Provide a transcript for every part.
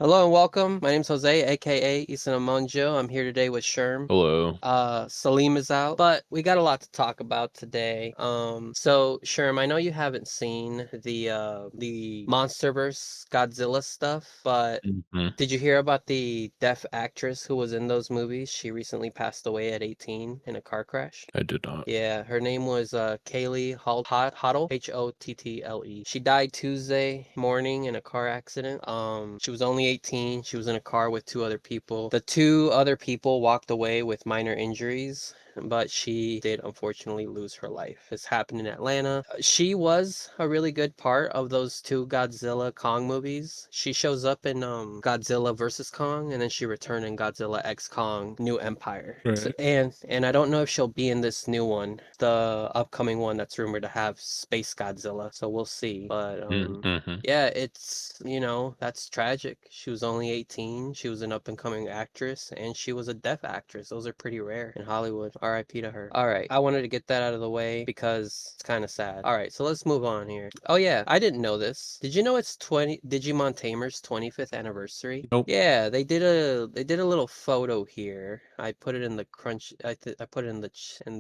Hello and welcome. My name's Jose, aka Isano. I'm here today with Schirm. Hello. Salim is out, but we got a lot to talk about today. So Sherm, I know you haven't seen the MonsterVerse Godzilla stuff, but Mhm. did you hear about the deaf actress who was in those movies? She recently passed away at 18 in a car crash. I did not. Yeah, her name was Kaylee Hottle, Hottle. She died Tuesday morning in a car accident. She was only 18. She was in a car with two other people. The two other people walked away with minor injuries, but she did unfortunately lose her life. This happened in Atlanta. She was a really good part of those two Godzilla Kong movies. She shows up in Godzilla versus Kong, and then she returned in Godzilla X Kong New Empire. So, Right. and I don't know if she'll be in this new one, the upcoming one that's rumored to have Space Godzilla. So we'll see. But Mhm. yeah, it's, that's tragic. She was only 18. She was an up and coming actress, and she was a deaf actress. Those are pretty rare in Hollywood. RIP to her. All right, I wanted to get that out of the way because it's kind of sad. All right, so let's move on here. Oh yeah, I didn't know this. Did you know it's 20 Digimon Tamers 25th anniversary? Nope. Yeah, they did a little photo here. I put it in the crunch. I put it in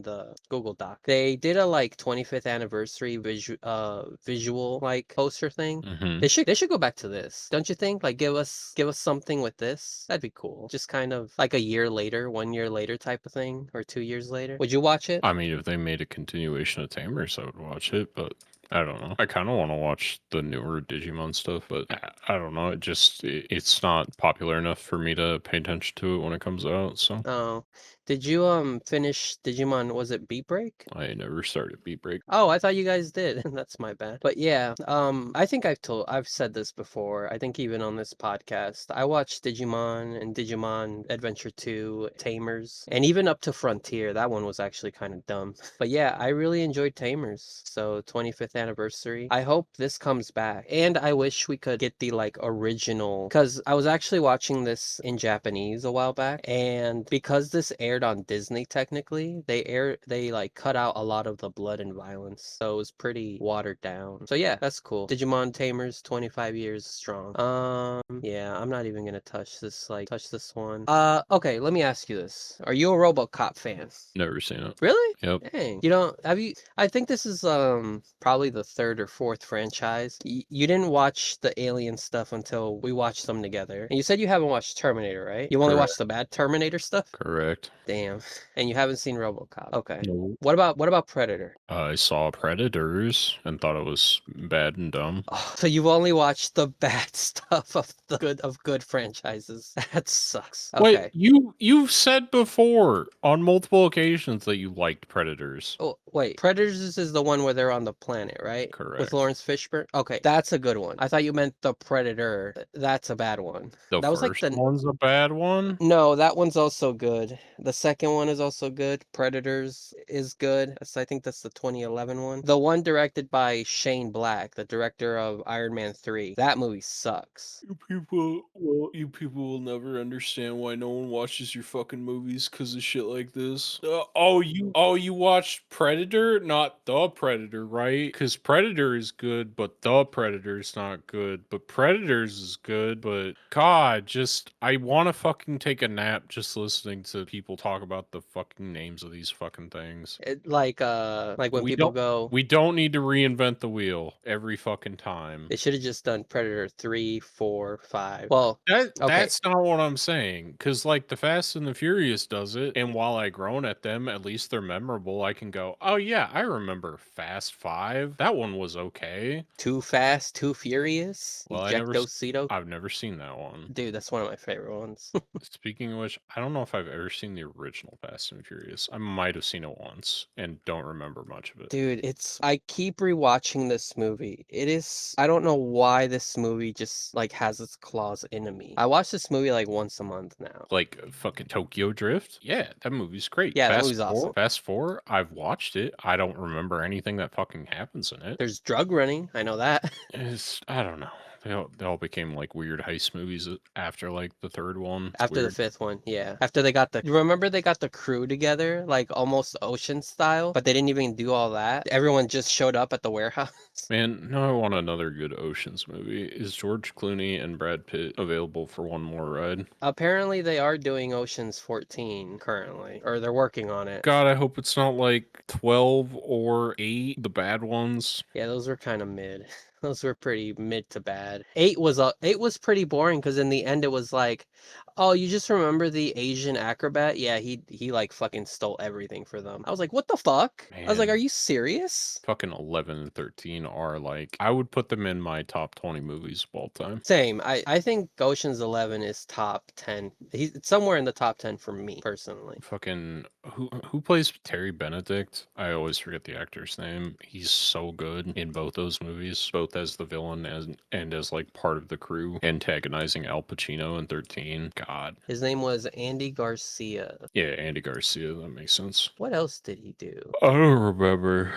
the Google Doc. They did a like 25th anniversary visual like poster thing. Mhm. They should go back to this. Don't you think? Like give us something with this. That'd be cool. Just kind of like a year later, 1 year later type of thing, or 2 years later. Would you watch it? I mean, if they made a continuation of Tamers, I would watch it, but I don't know. I kind of want to watch the newer Digimon stuff, but I don't know. It's not popular enough for me to pay attention to it when it comes out, so Oh, did you finish Digimon? Was it Beat Break? I never started Beat Break. Oh, I thought you guys did. That's my bad. But yeah, I think I've said this before. I think even on this podcast, I watched Digimon and Digimon Adventure 2, Tamers, and even up to Frontier. That one was actually kind of dumb. But yeah, I really enjoyed Tamers. So 25th anniversary. I hope this comes back. And I wish we could get the like original, because I was actually watching this in Japanese a while back, and because this aired on Disney technically, they like cut out a lot of the blood and violence, so it was pretty watered down. So yeah, that's cool. Digimon Tamers 25 years strong. Yeah, I'm not even gonna touch this one. Okay, let me ask you this. Are you a Robocop fan? Never seen it. Really? Yep. Dang. You don't have you I think this is probably the third or fourth franchise. You didn't watch the Alien stuff until we watched them together. And you said you haven't watched Terminator, right? You only Correct. watched the bad Terminator stuff? Correct. Damn. And you haven't seen RoboCop. Okay. No. What about Predator? I saw Predators and thought it was bad and dumb. Oh, so you've only watched the bad stuff of the good franchises. That sucks. Wait, Okay. you've said before on multiple occasions that you liked Predators. Oh, wait. Predators is the one where they're on the planet, right? With Correct. Lawrence Fishburne? Okay, that's a good one. I thought you meant The Predator. That's a bad one. The That was like first the one's a bad one? No, that one's also good. The second one is also good. Predators is good. I think that's the 2011 one. The one directed by Shane Black, the director of Iron Man 3. That movie sucks. You people will never understand why no one watches your fucking movies because of shit like this. You watched Predator, not The Predator, right? Because Predator is good, but The Predator is not good. But Predators is good, but God, just I want to fucking take a nap just listening to people talk about the fucking names of these fucking things. Like when We people don't go, we don't need to reinvent the wheel every fucking time. they should have just done Predator 3, 4, 5. Well, okay. That's not what I'm saying. Cause like the Fast and the Furious does it, and while I groan at them, at least they're memorable. I can go, oh yeah, I remember Fast Five. That one was okay. Too Fast, Too Furious, Well, Ejectocito. I've never seen that one. Dude, that's one of my favorite ones. Speaking of which, I don't know if I've ever seen the original Fast and Furious. I might have seen it once and don't remember much of it. Dude, I keep rewatching this movie. I don't know why this movie just like has its claws into me. I watch this movie like once a month now. Like fucking Tokyo Drift. Yeah, that movie's great. Yeah, that movie's awesome. Fast Four. I've watched it. I don't remember anything that fucking happens in it. There's drug running. I know that. I don't know. They all became like weird heist movies after like the third one. It's After the weird. fifth one, yeah. After they got the remember they got the crew together, like almost ocean style, but they didn't even do all that. Everyone just showed up at the warehouse. Man, now I want another good Oceans movie. Is George Clooney and Brad Pitt available for one more ride? Apparently they are doing Ocean's 14 currently, or they're working on it. God, I hope it's not like 12 or 8, the bad ones. Yeah, those were kind of mid. Those were pretty mid to bad. 8 was pretty boring because in the end it was like, oh, you just remember the Asian acrobat? Yeah, he like fucking stole everything for them. I was like, what the fuck? I was like, are Man, you serious? fucking 11 and 13 are like, I would put them in my top 20 movies of all time. Same. I think Ocean's 11 is top 10. He's somewhere in the top 10 for me personally. Fucking who plays Terry Benedict? I always forget the actor's name. He's so good in both those movies, both as the villain and as like part of the crew antagonizing Al Pacino in 13. God. His name was Andy Garcia. Yeah, Andy Garcia, that makes sense. What else did he do? I don't remember.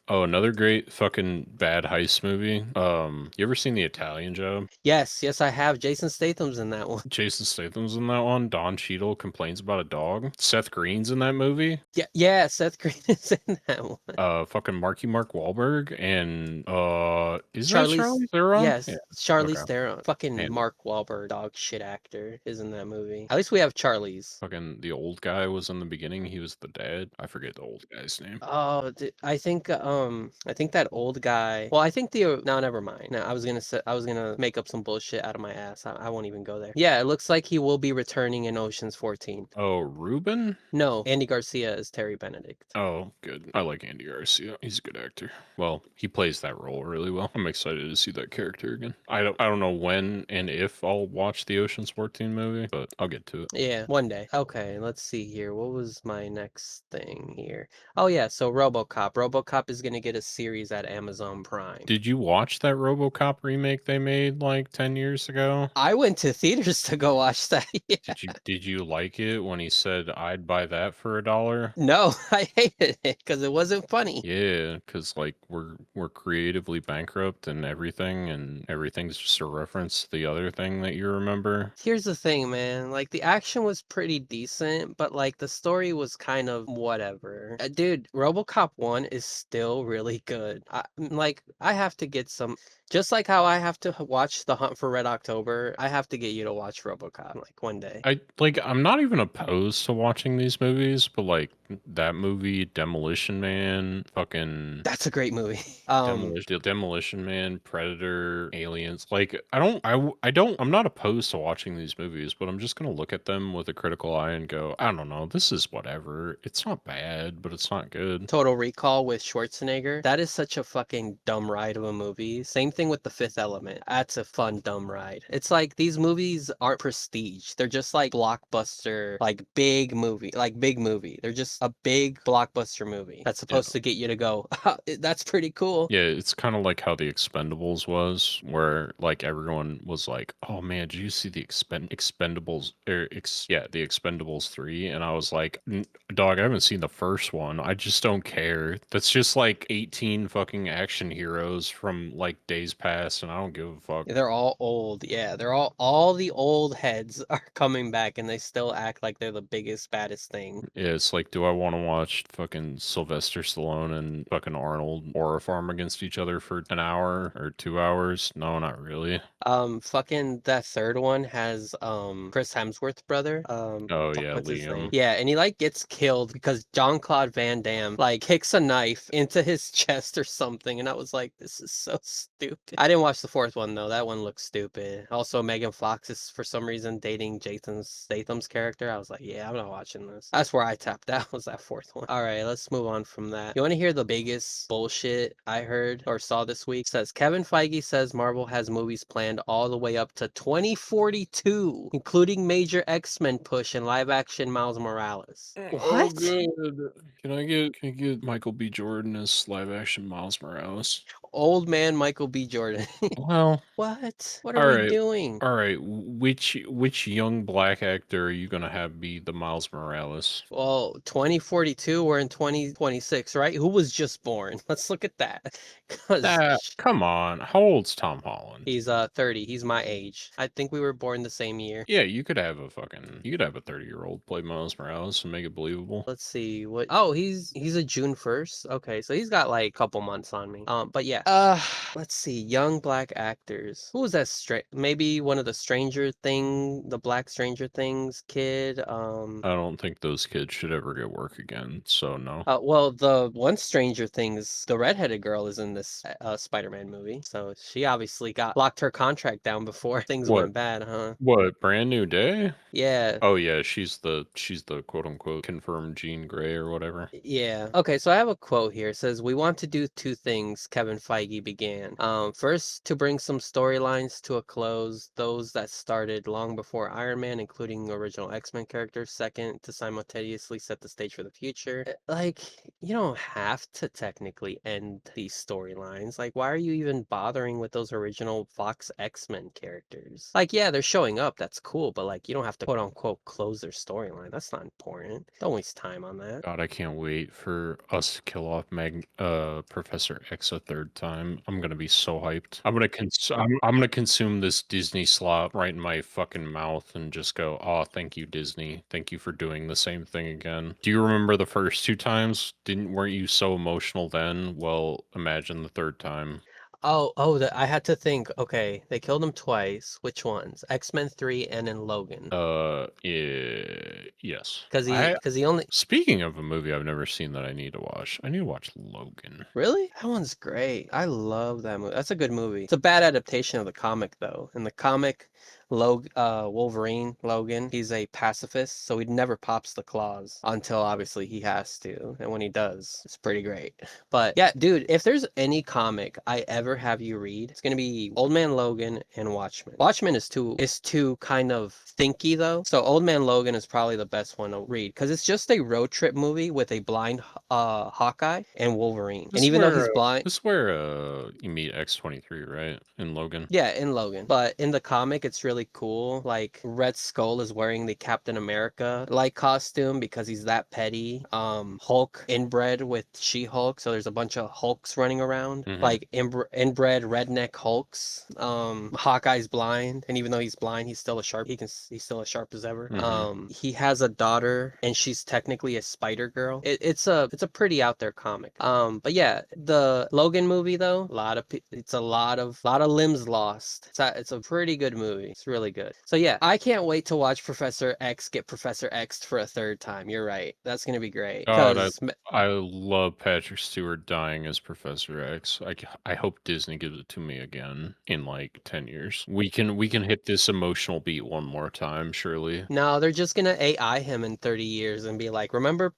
Oh, another great fucking bad heist movie. You ever seen The Italian Job? Yes, yes, I have. Jason Statham's in that one. Jason Statham's in that one. Don Cheadle complains about a dog. Seth Green's in that movie. Yeah, yeah, Seth Green is in that one. Fucking Mark Wahlberg and is that Charlize, Charlize Theron? yes, Yeah. Charlize Okay. Theron. Fucking And Mark Wahlberg, dog shit actor, is in that movie. At least we have Charlize. fucking the old guy was in the beginning. He was the dad. I forget the old guy's name. Oh, I think that old guy. Well, I think the no, never mind. No, I was gonna make up some bullshit out of my ass. I won't even go there. Yeah, it looks like he will be returning in Ocean's 14. Oh, Ruben? No, Andy Garcia is Terry Benedict. Oh, good. I like Andy Garcia. He's a good actor. Well, he plays that role really well. I'm excited to see that character again. I don't know when and if I'll watch the Ocean's 14 movie, but I'll get to it. Yeah, one day. Okay, let's see here. What was my next thing here? Oh yeah, so Robocop. Robocop is gonna get a series at Amazon Prime. Did you watch that RoboCop remake they made like 10 years ago? I went to theaters to go watch that. Yeah. Did you like it when he said I'd buy that for $1? No, I hated it because it wasn't funny. Yeah, because like we're creatively bankrupt and everything's just a reference to the other thing that you remember. Here's the thing, man. Like the action was pretty decent, but like the story was kind of whatever. Dude, RoboCop 1 is still really good. I have to get some just like how I have to watch The Hunt for Red October, I have to get you to watch RoboCop like one day. I'm not even opposed to watching these movies, but like that movie Demolition Man, fucking That's a great movie. Demolition Man, Predator, Aliens. Like I'm not opposed to watching these movies, but I'm just gonna look at them with a critical eye and go, I don't know, this is whatever. It's not bad, but it's not good. Total Recall with Schwarzenegger. That is such a fucking dumb ride of a movie. Same thing with The Fifth Element. That's a fun dumb ride. It's like these movies aren't prestige. They're just like blockbuster, like big movie. They're just a big blockbuster movie that's Yeah. supposed to get you to go, that's pretty cool. Yeah, it's kind of like how the Expendables was, where like everyone was like, "Oh man, did you see the Expendables?" The Expendables 3, and I was like, "Dog, I haven't seen the first one. I just don't care. That's just like 18 fucking action heroes from like days past, and I don't give a fuck." They're all old. Yeah, they're all the old heads are coming back and they still act like they're the biggest, baddest thing. Yeah, it's like, do I want to watch fucking Sylvester Stallone and fucking Arnold Aura Farm against each other for an hour or 2 hours? No, not really. Fucking that third one has Chris Hemsworth's brother. Oh Fuck, yeah, what's his name? Liam. Yeah, and he like gets killed because Jean-Claude Van Damme like kicks a knife into his chest or something, and I was like, this is so stupid. I didn't watch the fourth one though. That one looks stupid. Also, Megan Fox is for some reason dating Jason Statham's character. I was like, yeah, I'm not watching this. That's where I tapped out, was that fourth one. All right, let's move on from that. You want to hear the biggest bullshit I heard or saw this week? It says Kevin Feige says Marvel has movies planned all the way up to 2042, including major X-Men push and live action Miles Morales. Oh, What? good. Can I get Michael B. Jordan as live action Miles Morales? Old man Michael B. Jordan. Well, What? What are all we right. doing? All right, which young black actor are you gonna have be the Miles Morales? Well, 2042, we're in 2026, right? Who was just born? Let's look at that. Because Come on, how old's Tom Holland? he's 30. He's my age. I think we were born the same year. Yeah, you could have a 30-year-old play Miles Morales and make it believable. Let's see what. Oh, he's a June 1st. Okay, so he's got like a couple months on me. But yeah. Let's see. Young black actors. Who was that? Maybe one of the Black Stranger Things kid. I don't think those kids should ever get work again, so no. Well, the one Stranger Things, the redheaded girl is in this Spider-Man movie, so she obviously got locked her contract down before things What? went bad, huh? What? Brand New Day? Yeah. Oh yeah, she's the quote unquote confirmed Jean Grey or whatever. Yeah. Okay, so I have a quote here. It says, "We want to do two things," Kevin Feige began. First, to bring some storylines to a close, those that started long before Iron Man, including original X-Men characters. Second, to simultaneously set the stage for the future. Like, you don't have to technically end these storylines. Like, why are you even bothering with those original Fox X-Men characters? Like, yeah, they're showing up. That's cool, but like, you don't have to quote unquote close their storyline. That's not important. Don't waste time on that. God, I can't wait for us to kill off Professor X a third time. I'm gonna be so hyped. I'm gonna consume this Disney slop right in my fucking mouth and just go, "Oh, thank you, Disney. Thank you for doing the same thing again." Do you remember the first two times? Weren't you so emotional then? Well, imagine the third time. I had to think. Okay, they killed him twice. Which ones? X-Men 3 and then Logan. Yeah, yes. Because he only Speaking of a movie I've never seen that I need to watch, I need to watch Logan. really that one's great. I love that movie. That's a good movie. It's a bad adaptation of the comic though. In the comic, Wolverine Logan, he's a pacifist, so he never pops the claws until obviously he has to, and when he does, it's pretty great. But yeah, dude, if there's any comic I ever have you read, it's gonna be Old Man Logan and Watchmen. Watchmen is too kind of thinky though, so Old Man Logan is probably the best one to read because it's just a road trip movie with a blind Hawkeye and Wolverine, and This is even though where he's blind. this is where you meet X-23, right? In Logan. Yeah, in Logan. But in the comic, it's really cool. Like Red Skull is wearing the Captain America like costume because he's that petty. Hulk inbred with She-Hulk, so there's a bunch of Hulks running around, Mhm. like inbred redneck Hulks. Hawkeye's blind, and even though he's blind, he's still a sharp. He's still as sharp as ever. Mhm. He has a daughter, and she's technically a Spider Girl. It's a pretty out there comic. But yeah, the Logan movie though, it's a lot of limbs lost. It's a pretty good movie. It's really good. So yeah, I can't wait to watch Professor X get Professor X for a third time. You're right. That's gonna be great. God, Cause I love Patrick Stewart dying as Professor X. I hope Disney gives it to me again in like 10 years. We can hit this emotional beat one more time, surely. no, they're just gonna AI him in 30 years and be like, remember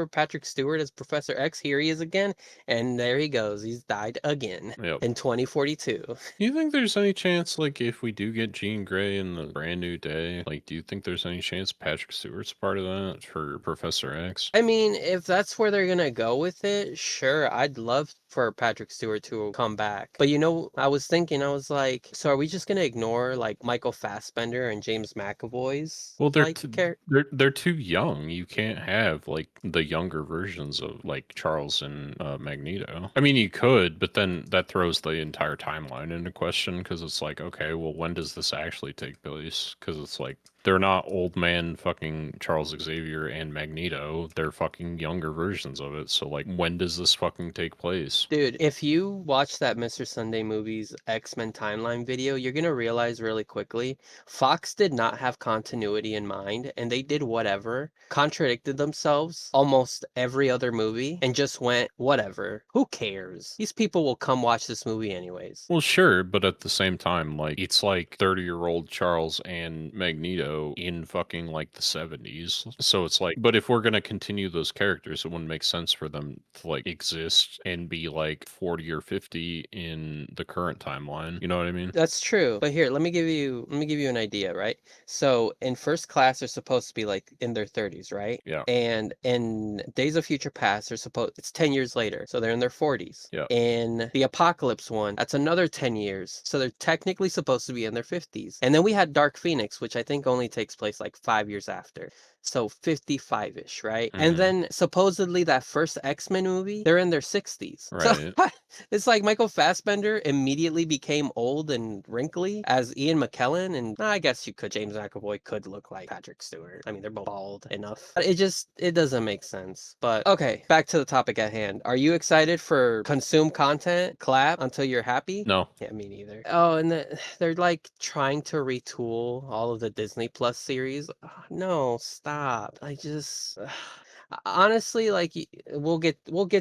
Patrick Stewart as Professor X? Here he is again, and there he goes. He's died again Yep. in 2042. You think there's any chance, like, if we do get Jean Grey in the Brand New Day, like, do you think there's any chance Patrick Stewart's part of that for Professor X? I mean, if that's where they're gonna go with it, sure, I'd love for Patrick Stewart to come back. But I was thinking, I was like, so are we just gonna ignore like Michael Fassbender and James McAvoy's Well, like character? they're too young. You can't have like the younger versions of like Charles and Magneto. I mean, you could, but then that throws the entire timeline into question because it's like, okay, well, when does this actually take place? Because it's like they're not old man fucking Charles Xavier and Magneto. They're fucking younger versions of it. So like, when does this fucking take place? Dude, if you watch that Mr. Sunday Movies X-Men timeline video, you're gonna realize really quickly Fox did not have continuity in mind and they did whatever, contradicted themselves almost every other movie, and just went, whatever. Who cares? These people will come watch this movie anyways. Well, sure, but at the same time, like it's like 30-year-old Charles and Magneto Naruto in fucking like the 70s. So it's like, but if we're gonna continue those characters, it wouldn't make sense for them to like exist and be like 40 or 50 in the current timeline. You know what I mean? That's true. But here, let me give you an idea, right? So in first class, they're supposed to be like in their 30s, right? Yeah. And in Days of Future Past, it's 10 years later, so they're in their 40s. Yeah. In the Apocalypse one, that's another 10 years, so they're technically supposed to be in their 50s. And then we had Dark Phoenix, which I think only takes place like 5 years after. So 55-ish, right? And Mhm. then supposedly that first X-Men movie, they're in their 60s. So Right. it's like Michael Fassbender immediately became old and wrinkly as Ian McKellen, and I guess you could, James McAvoy could look like Patrick Stewart. I mean, they're both bald enough. But it doesn't make sense. But okay, back to the topic at hand. Are you excited for consume content, collab until you're happy? No. Yeah, me neither. Oh, and they're like trying to retool all of the Disney Plus series. No, stop. Honestly, like we'll get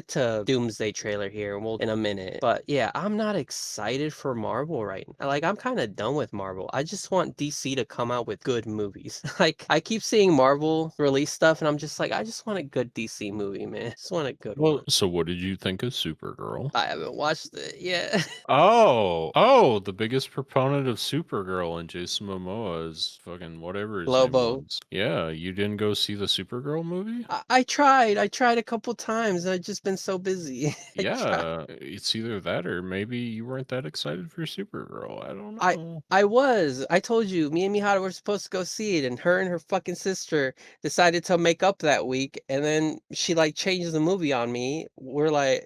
to Doomsday trailer here and we'll in a minute. But yeah, I'm not excited for Marvel right now. Like I'm kind of done with Marvel. I just want DC to come out with good movies. Like I keep seeing Marvel release stuff and I'm just like, I just want a good DC movie, man. Just want a good Well, one. so what did you think of Supergirl? I haven't watched it yet. Oh, the biggest proponent of Supergirl and Jason Momoa is fucking whatever his name Lobo. was. Yeah, you didn't go see the Supergirl movie? I tried a couple times and I've just been so busy. I tried. Yeah, it's either that or maybe you weren't that excited for Supergirl. I don't I know. I was. I told you, me and Mihara were supposed to go see it, and her and her fucking sister decided to make up that week, and then she like changed the movie on me.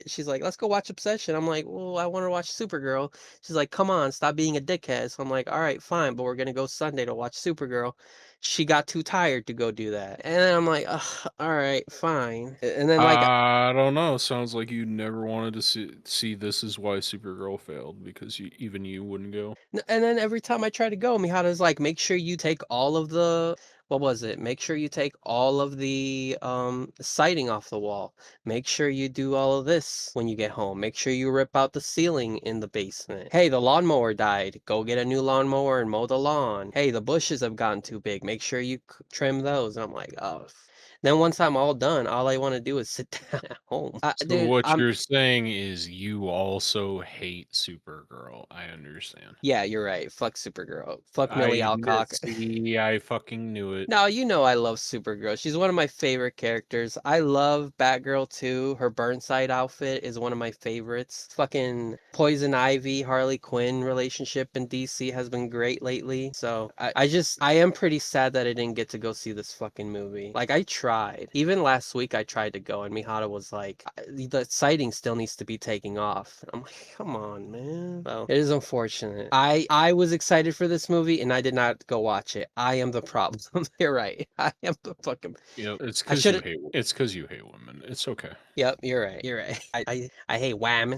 She's like, let's go watch Obsession. I'm like, well, I want to watch Supergirl. She's like, come on, stop being a dickhead. So I'm like, all right, fine, but we're gonna go Sunday to watch Supergirl. She got too tired to go do that, and then I'm like, ugh, all right, fine. And then like I don't know. Sounds like you never wanted to see this is why Supergirl failed because even you wouldn't go. And then every time I try to go, Mihara's like, make sure you take all of the what was it? Make sure you take all of the siding off the wall. Make sure you do all of this when you get home. Make sure you rip out the ceiling in the basement. Hey, the lawnmower died. Go get a new lawnmower and mow the lawn. Hey, the bushes have gotten too big. Make sure you trim those. And I'm like, oh. Then once I'm all done, all I want to do is sit down at home. So Dude, what I'm you're saying is you also hate Supergirl. I understand. yeah, you're right. Fuck Supergirl. Fuck Millie Alcock. See, I fucking knew it. No, you know I love Supergirl. She's one of my favorite characters. I love Batgirl too. Her Burnside outfit is one of my favorites. Fucking Poison Ivy, Harley Quinn relationship in DC has been great lately. So I am pretty sad that I didn't get to go see this fucking movie. Like I tried. Even last week I tried to go and Mihara was like, the sighting still needs to be taking off. I'm like, come on, man. Well, it is unfortunate. I was excited for this movie and I did not go watch it. I am the problem. You're right. I am the fucking. You know, I should. it's because you hate women. It's okay. Yep, you're right. You're right. I hate wham.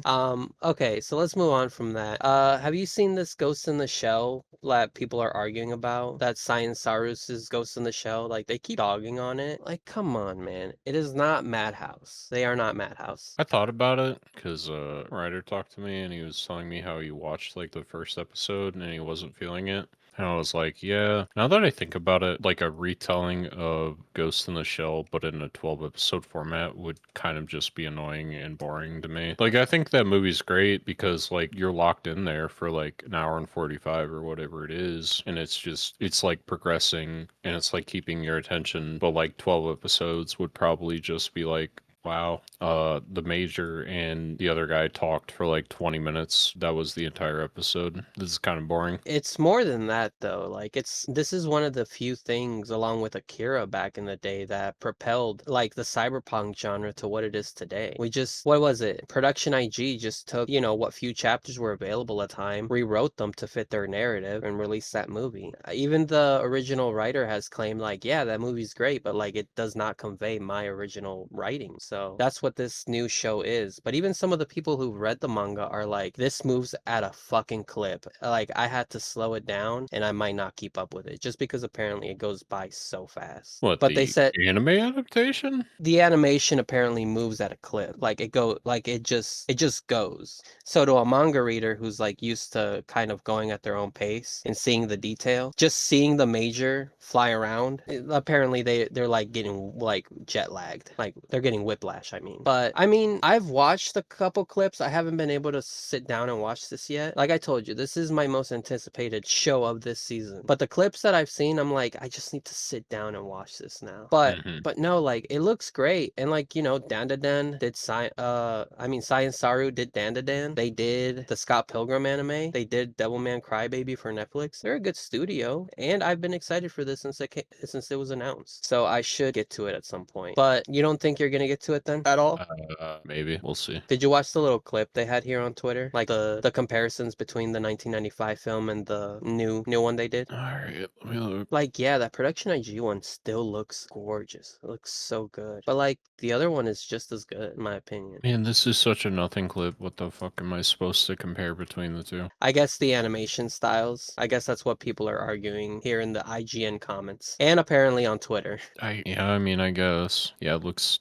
Okay, so let's move on from that. Have you seen this Ghost in the Shell that people are arguing about? That Science Sarus's Ghost in the Shell? Like they keep dogging on it. Like, come on, man. It is not Madhouse. They are not Madhouse. I thought about it because a writer talked to me and he was telling me how he watched like the first episode and he wasn't feeling it. And I was like, yeah. Now that I think about it, like a retelling of Ghost in the Shell, but in a 12 episode format would kind of just be annoying and boring to me. Like, I think that movie's great because, like, you're locked in there for like an hour and 45 or whatever it is. And it's like progressing and it's like keeping your attention. But like 12 episodes would probably just be like, wow. The major and the other guy talked for like 20 minutes. That was the entire episode. This is kind of boring. It's more than that though. Like this is one of the few things along with Akira back in the day that propelled like the cyberpunk genre to what it is today. What was it? Production IG just took, what few chapters were available at the time, rewrote them to fit their narrative and released that movie. Even the original writer has claimed like, yeah, that movie's great, but like it does not convey my original writings. So that's what this new show is. But even some of the people who read the manga are like, this moves at a fucking clip. Like, I had to slow it down and I might not keep up with it just because apparently it goes by so fast. What, But they the said anime adaptation? the animation apparently moves at a clip. Like it just goes. So to a manga reader who's like used to kind of going at their own pace and seeing the detail, just seeing the major fly around, apparently they're like getting like jet lagged. Like they're getting whiplash, I mean. But I mean, I've watched a couple clips. I haven't been able to sit down and watch this yet. Like I told you, this is my most anticipated show of this season. But the clips that I've seen, I'm like, I just need to sit down and watch this now. But no, like it looks great. And like, you know, Dandadan did Science Saru did Dandadan. They did the Scott Pilgrim anime. They did Devilman Crybaby for Netflix. They're a good studio, and I've been excited for this since it was announced. So I should get to it at some point. But you don't think you're gonna get to it then at all? Maybe. We'll see. Did you watch the little clip they had here on Twitter? Like the comparisons between the 1995 film and the new one they did? All right, let me look. Like, yeah, that Production IG one still looks gorgeous. It looks so good. But like the other one is just as good in my opinion. Man, this is such a nothing clip. What the fuck am I supposed to compare between the two? I guess the animation styles. I guess that's what people are arguing here in the IGN comments and apparently on Twitter. I mean, I guess. Yeah, it looks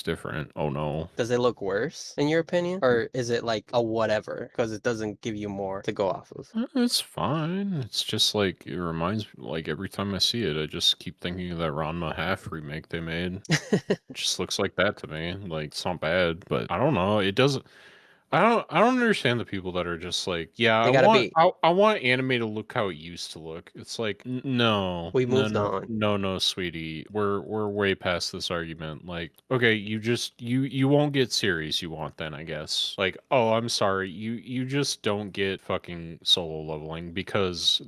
different. Oh no. Does it look worse in your opinion, or is it like a whatever because it doesn't give you more to go off of? It's fine. It's just like it reminds me, like every time I see it, I just keep thinking of that Ranma half remake they made. It just looks like that to me. Like it's not bad, but I don't know. It doesn't. I don't understand the people that are just like, yeah, They gotta be. I want anime to look how it used to look. It's like, We moved on. no, sweetie. We're way past this argument. Like, okay, you won't get series you want then, I guess. Like, oh, I'm sorry. You just don't get fucking Solo Leveling because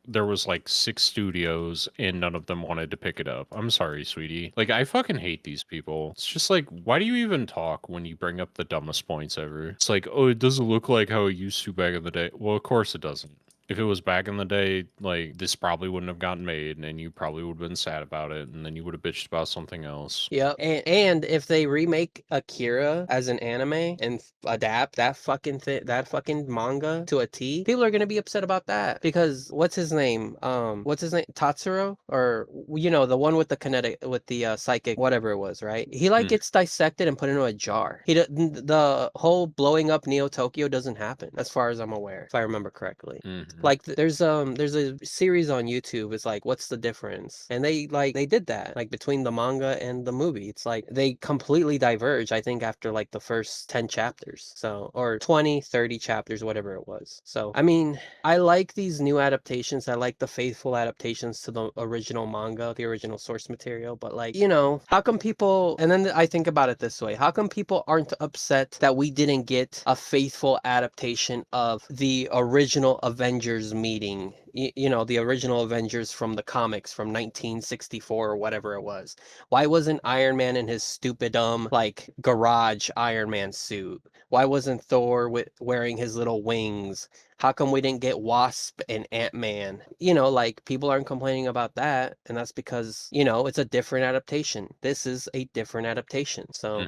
there was like 6 studios and none of them wanted to pick it up. I'm sorry, sweetie. Like, I fucking hate these people. It's just like, why do you even talk when you bring up the dumbest points ever? It's like, oh, it doesn't look like how it used to back in the day. Well, of course it doesn't. If it was back in the day, like, this probably wouldn't have gotten made, and you probably would have been sad about it, and then you would have bitched about something else. Yep. And if they remake Akira as an anime and adapt that fucking that fucking manga to a T, people are gonna be upset about that because what's his name? Tatsuro, or you know, the one with the kinetic with the psychic whatever it was, right? He like gets dissected and put into a jar. The whole blowing up Neo Tokyo doesn't happen as far as I'm aware, if I remember correctly. Like there's a series on YouTube. It's like, what's the difference? And they did that like between the manga and the movie. It's like they completely diverge, I think, after like the first 10 chapters. So, or 20, 30 chapters, whatever it was. So, I mean, I like these new adaptations. I like the faithful adaptations to the original manga, the original source material. But like, you know, how come people, and then I think about it this way, how come people aren't upset that we didn't get a faithful adaptation of the original Avengers meeting, you know, the original Avengers from the comics from 1964 or whatever it was? Why wasn't Iron Man in his stupid like garage Iron Man suit? Why wasn't Thor wearing his little wings? How come we didn't get Wasp and Ant-Man? You know, like people aren't complaining about that, and that's because, you know, it's a different adaptation. This is a different adaptation. So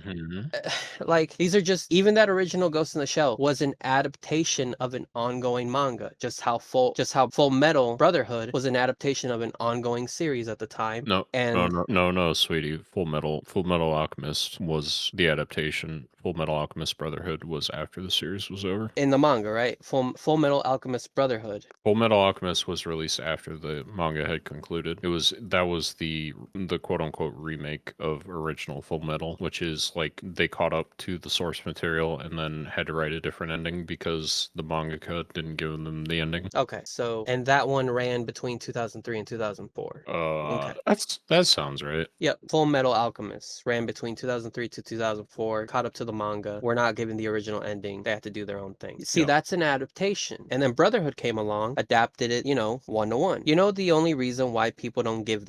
like these are just, even that original Ghost in the Shell was an adaptation of an ongoing manga, just how Full Metal Brotherhood was an adaptation of an ongoing series at the time. No, sweetie. Full Metal Alchemist was the adaptation. Full Metal Alchemist Brotherhood was after the series was over. In the manga, right? Full Metal Alchemist Brotherhood. Full Metal Alchemist was released after the manga had concluded. That was the quote unquote remake of original Full Metal, which is like they caught up to the source material and then had to write a different ending because the mangaka didn't give them the ending. Okay, so and that one ran between 2003 and 2004. Okay. That sounds right. Yep, Full Metal Alchemist ran between 2003 to 2004, caught up to the manga. We're not given the original ending. They had to do their own thing. See, that's an adaptation. And then Brotherhood came along, adapted it, you know, 1-to-1. You know, the only reason why people don't give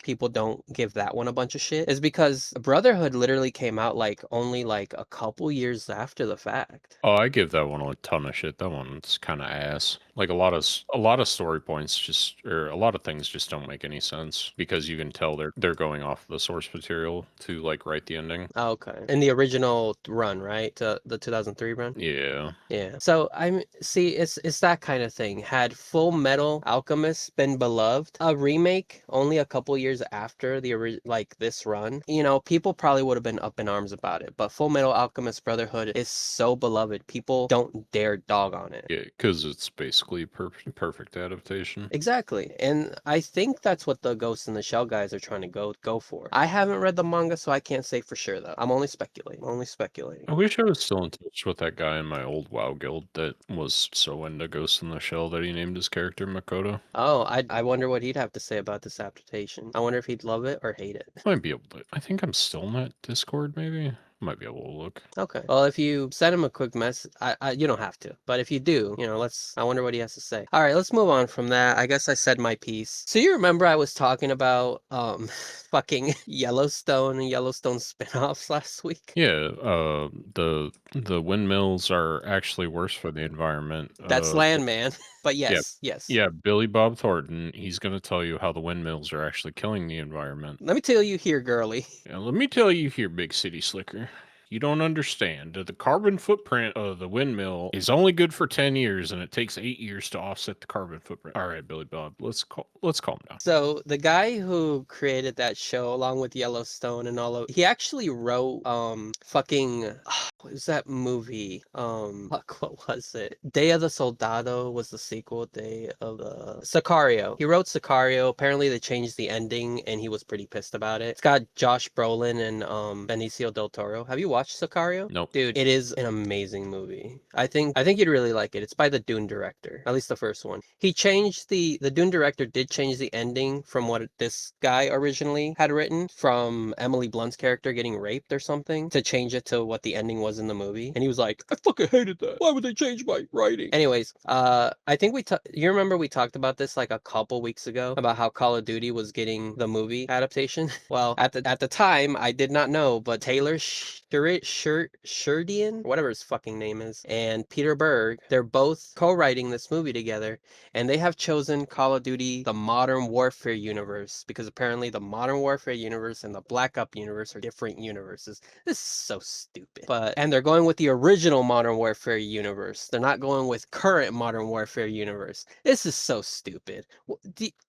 people don't give that one a bunch of shit is because Brotherhood literally came out like only like a couple years after the fact. Oh, I give that one a ton of shit. That one's kind of ass. Like a lot of story points just or a lot of things just don't make any sense because you can tell they're going off the source material to like write the ending. Oh, okay. In the original run, right? The 2003 run? Yeah. Yeah. So see, it's that kind of thing. Had Full Metal Alchemist been beloved, a remake only a couple years after like this run, people probably would have been up in arms about it. But Full Metal Alchemist Brotherhood is so beloved, people don't dare dog on it. Yeah, because it's basically perfect adaptation. Exactly. And I think that's what the Ghost in the Shell guys are trying to go for. I haven't read the manga, so I can't say for sure though. I'm only speculating. Only speculating. I wish I was still in touch with that guy in my old WoW guild that was so into Ghost in the Shell that he named his character Makoto. Oh, I wonder what he'd have to say about this adaptation. I wonder if he'd love it or hate it. Might be able to. I think I'm still in that Discord, maybe. Might be able to look. Okay. Well, if you send him a quick message, you don't have to. But if you do, I wonder what he has to say. All right, let's move on from that. I guess I said my piece. So you remember I was talking about fucking Yellowstone and Yellowstone spin-offs last week? Yeah, the windmills are actually worse for the environment. That's Landman. But Yeah, yes, yes. yeah, Billy Bob Thornton, he's going to tell you how the windmills are actually killing the environment. Let me tell you here, girly. Yeah, let me tell you here, Big City Slicker. You don't understand. The carbon footprint of the windmill is only good for 10 years, and it takes 8 years to offset the carbon footprint. All right, Billy Bob, let's calm down. So the guy who created that show along with Yellowstone and he actually wrote fucking what was that movie? What was it? Day of the Soldado was the sequel. Day of the Sicario. He wrote Sicario. Apparently they changed the ending and he was pretty pissed about it. It's got Josh Brolin and Benicio del Toro. Have you watched Sicario? Nope. Dude, it is an amazing movie. I think you'd really like it. It's by the Dune director, at least the first one. He changed the Dune director did change the ending from what this guy originally had written, from Emily Blunt's character getting raped or something, to change it to what the ending was in the movie. And he was like, I fucking hated that. Why would they change my writing? Anyways, I think you remember we talked about this like a couple weeks ago about how Call of Duty was getting the movie adaptation. Well, at the time, I did not know, but Taylor Sheridan, whatever his fucking name is, and Peter Berg, they're both co-writing this movie together, and they have chosen Call of Duty, the Modern Warfare universe, because apparently the Modern Warfare universe and the Black Ops universe are different universes. This is so stupid. And they're going with the original Modern Warfare universe. They're not going with current Modern Warfare universe. This is so stupid.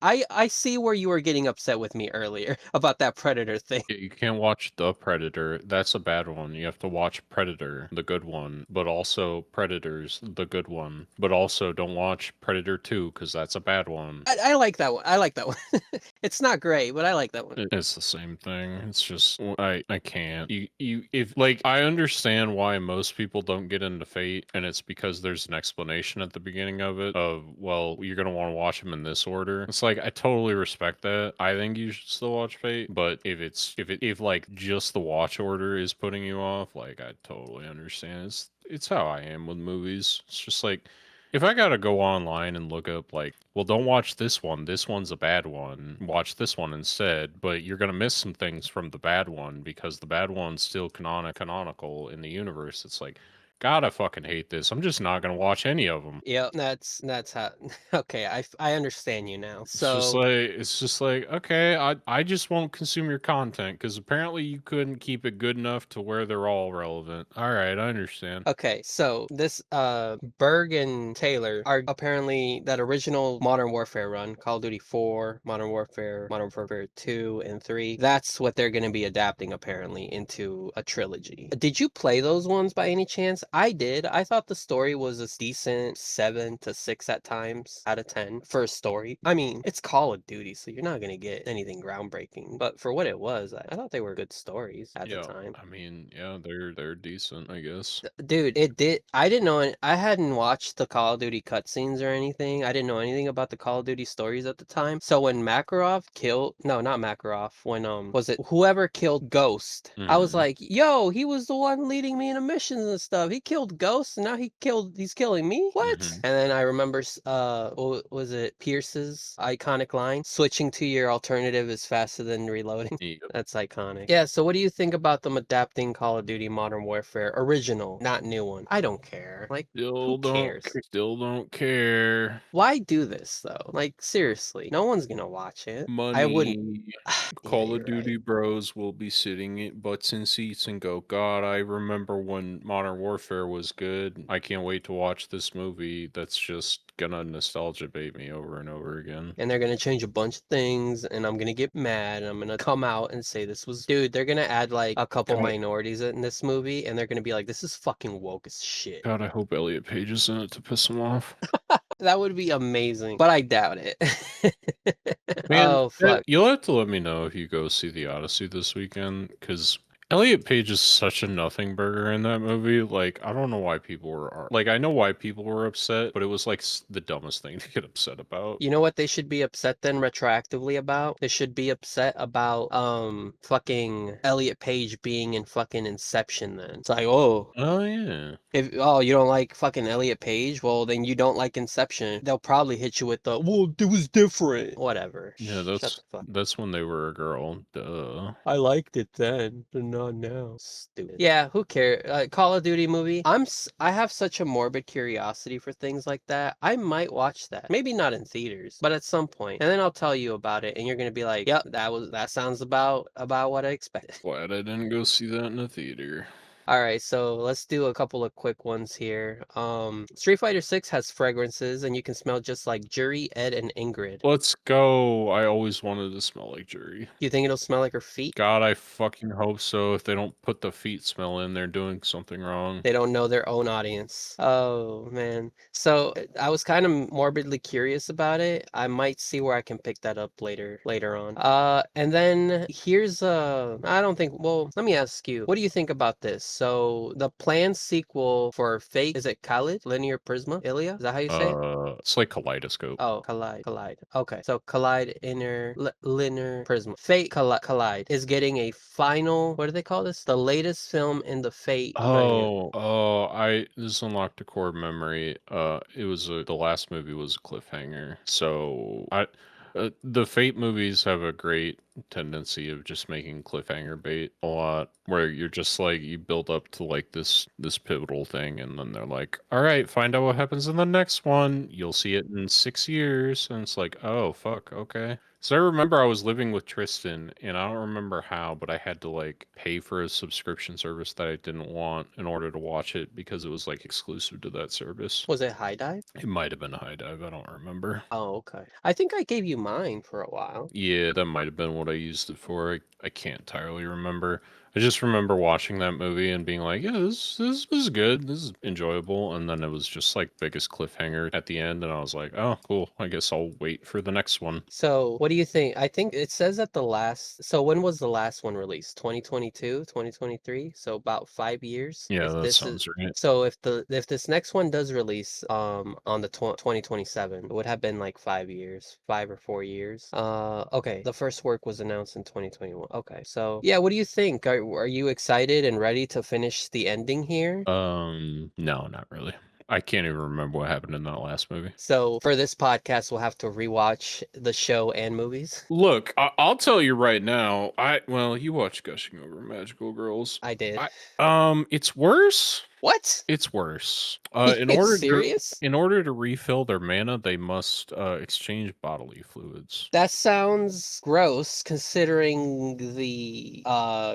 I see where you were getting upset with me earlier about that Predator thing. You can't watch The Predator. That's a bad one. You have to watch Predator, the good one, but also Predators, the good one. But also don't watch Predator 2 because that's a bad one. I like that one. I like that one. It's not great, but I like that one. It's the same thing. It's just I can't. If like I understand why most people don't get into Fate, and it's because there's an explanation at the beginning of it of, well, you're gonna want to watch them in this order. It's like I totally respect that. I think you should still watch Fate, but if like just the watch order is putting you off, like I totally understand. It's how I am with movies. It's just like, if I gotta go online and look up, like, well, don't watch this one. This one's a bad one. Watch this one instead. But you're gonna miss some things from the bad one because the bad one's still canonical in the universe. It's like, God, I fucking hate this. I'm just not gonna watch any of them. Yeah, that's how. Okay, I understand you now. It's just like okay, I just won't consume your content because apparently you couldn't keep it good enough to where they're all relevant. All right, I understand. Okay, so this Berg and Taylor are apparently that original Modern Warfare run, Call of Duty 4, Modern Warfare 2 and 3. That's what they're going to be adapting apparently into a trilogy. Did you play those ones by any chance? I did. I thought the story was a decent 7 to 6 at times out of 10 for a story. I mean, it's Call of Duty, so you're not going to get anything groundbreaking. But for what it was, I thought they were good stories at the time. I mean, yeah, they're decent, I guess. Dude, it did. I didn't know. I hadn't watched the Call of Duty cutscenes or anything. I didn't know anything about the Call of Duty stories at the time. So when Makarov killed, no, not Makarov. When was it whoever killed Ghost? I was like, yo, he was the one leading me in the missions and stuff. He killed ghosts and now he's killing me? What? Mhm. And then I remember what was it, Pierce's iconic line? Switching to your alternative is faster than reloading. Yep. That's iconic. Yeah, so what do you think about them adapting Call of Duty Modern Warfare original, not new one? I don't care. Like, who cares? Still don't care. Why do this though? Like, seriously, no one's gonna watch it. I wouldn't. Money. Yeah, Call of you're Duty right. bros will be sitting in butts in seats and go, God, I remember when Modern Warfare was good. I can't wait to watch this movie that's just gonna nostalgia bait me over and over again. And they're gonna change a bunch of things, and I'm gonna get mad, and I'm gonna come out and say this was, dude. They're gonna add like a couple God, minorities in this movie, and they're gonna be like, this is fucking woke as shit. God, I hope Elliot Page is in it to piss him off. That would be amazing, but I doubt it. Man, Oh fuck. you'll have to let me know if you go see the Odyssey this weekend, because Elliot Page is such a nothing burger in that movie. Like, I don't know why people were like, I know why people were upset, but it was like the dumbest thing to get upset about. You know what they should be upset then retroactively about? They should be upset about fucking Elliot Page being in fucking Inception then. It's like, oh, Oh yeah, you don't like fucking Elliot Page, well then you don't like Inception. They'll probably hit you with the, well, it was different. Whatever. yeah. Shut the fuck. That's when they were a girl. Duh. I liked it then, but not now. Stupid. Yeah, who cares? Call of Duty movie. I have such a morbid curiosity for things like that. I might watch that. Maybe not in theaters, but at some point. And then I'll tell you about it, and you're gonna be like, "Yep, that sounds about what I expected." Glad I didn't go see that in the theater. All right, so let's do a couple of quick ones here. Street Fighter 6 has fragrances, and you can smell just like Juri, Ed, and Ingrid. Let's go. I always wanted to smell like Jury. You think it'll smell like her feet? God, I fucking hope so. If they don't put the feet smell in, they're doing something wrong. They don't know their own audience. Oh man. So I was kind of morbidly curious about it. I might see where I can pick that up later on. And then here's I don't think, well, let me ask you, what do you think about this? So the planned sequel for Fate, is it Khalid? Linear Prisma? Ilya? Is that how you say it? It's like Kaleidoscope. Oh, Collide. Okay, so Collide Linear Prism. Fate Collide is getting a final. What do they call this? The latest film in the Fate venue. I this unlocked a core memory. It was the last movie was a cliffhanger. So the Fate movies have a great tendency of just making cliffhanger bait a lot, where you're just like you build up to like this pivotal thing, and then they're like, "All right, find out what happens in the next one. You'll see it in 6 years," and it's like, "Oh fuck, okay." So I remember I was living with Tristan, and I don't remember how, but I had to like pay for a subscription service that I didn't want in order to watch it because it was like exclusive to that service. Was it High Dive? It might have been High Dive, I don't remember. Oh, okay. I think I gave you mine for a while. Yeah, that might have been what I used it for. I can't entirely remember. I just remember watching that movie and being like, yeah, this is good. This is enjoyable. And then it was just like biggest cliffhanger at the end. And I was like, oh, cool. I guess I'll wait for the next one. So, what do you think? I think it says that the last. So, when was the last one released? 2022, 2023. So, about 5 years. Yeah, If that this is sounds right. so, if this next one does release on the 2027, it would have been like 5 years, 5 or 4 years. Okay, the first work was announced in 2021. Okay, so yeah, what do you think? Are you excited and ready to finish the ending here? No, not really. I can't even remember what happened in that last movie. So for this podcast, we'll have to rewatch the show and movies. Look, I'll tell you right now. Well, you watch Gushing Over Magical Girls. I did. It's worse. What? It's worse. Serious? In order to refill their mana, they must exchange bodily fluids. That sounds gross considering the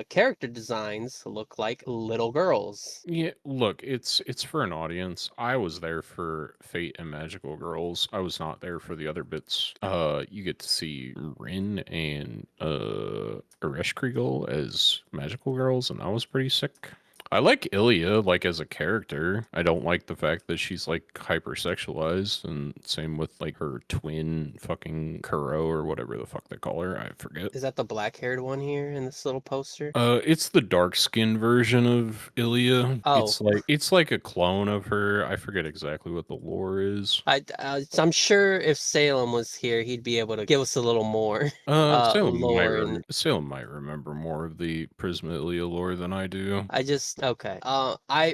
character designs look like little girls. Yeah, look, it's for an audience. I was there for Fate and Magical Girls. I was not there for the other bits. You get to see Rin and Eresh Kriegel as Magical Girls, and that was pretty sick. I like Ilya, like, as a character. I don't like the fact that she's, like, hypersexualized, and same with, like, her twin fucking Kuro, or whatever the fuck they call her. I forget. Is that the black-haired one here in this little poster? It's the dark-skinned version of Ilya. Oh. It's like a clone of her. I forget exactly what the lore is. I'm sure if Salem was here, he'd be able to give us a little more Salem lore. Salem might remember more of the Prisma Ilya lore than I do. I just Okay.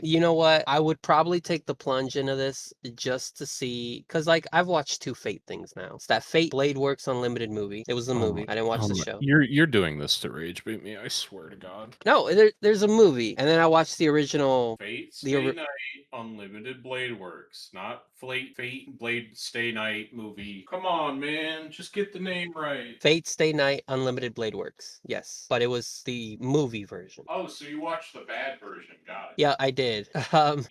You know what? I would probably take the plunge into this just to see, because like I've watched two Fate things now. It's that Fate Blade Works Unlimited movie. It was the movie. I didn't watch the show. You're doing this to rage bait me. I swear to God. No, there's a movie, and then I watched the original. Fate The Stay Night Unlimited Blade Works, not Fate Blade Stay Night movie. Come on, man, just get the name right. Fate Stay Night Unlimited Blade Works. Yes, but it was the movie version. Oh, so you watched the bad version? Got it. Yeah, I did.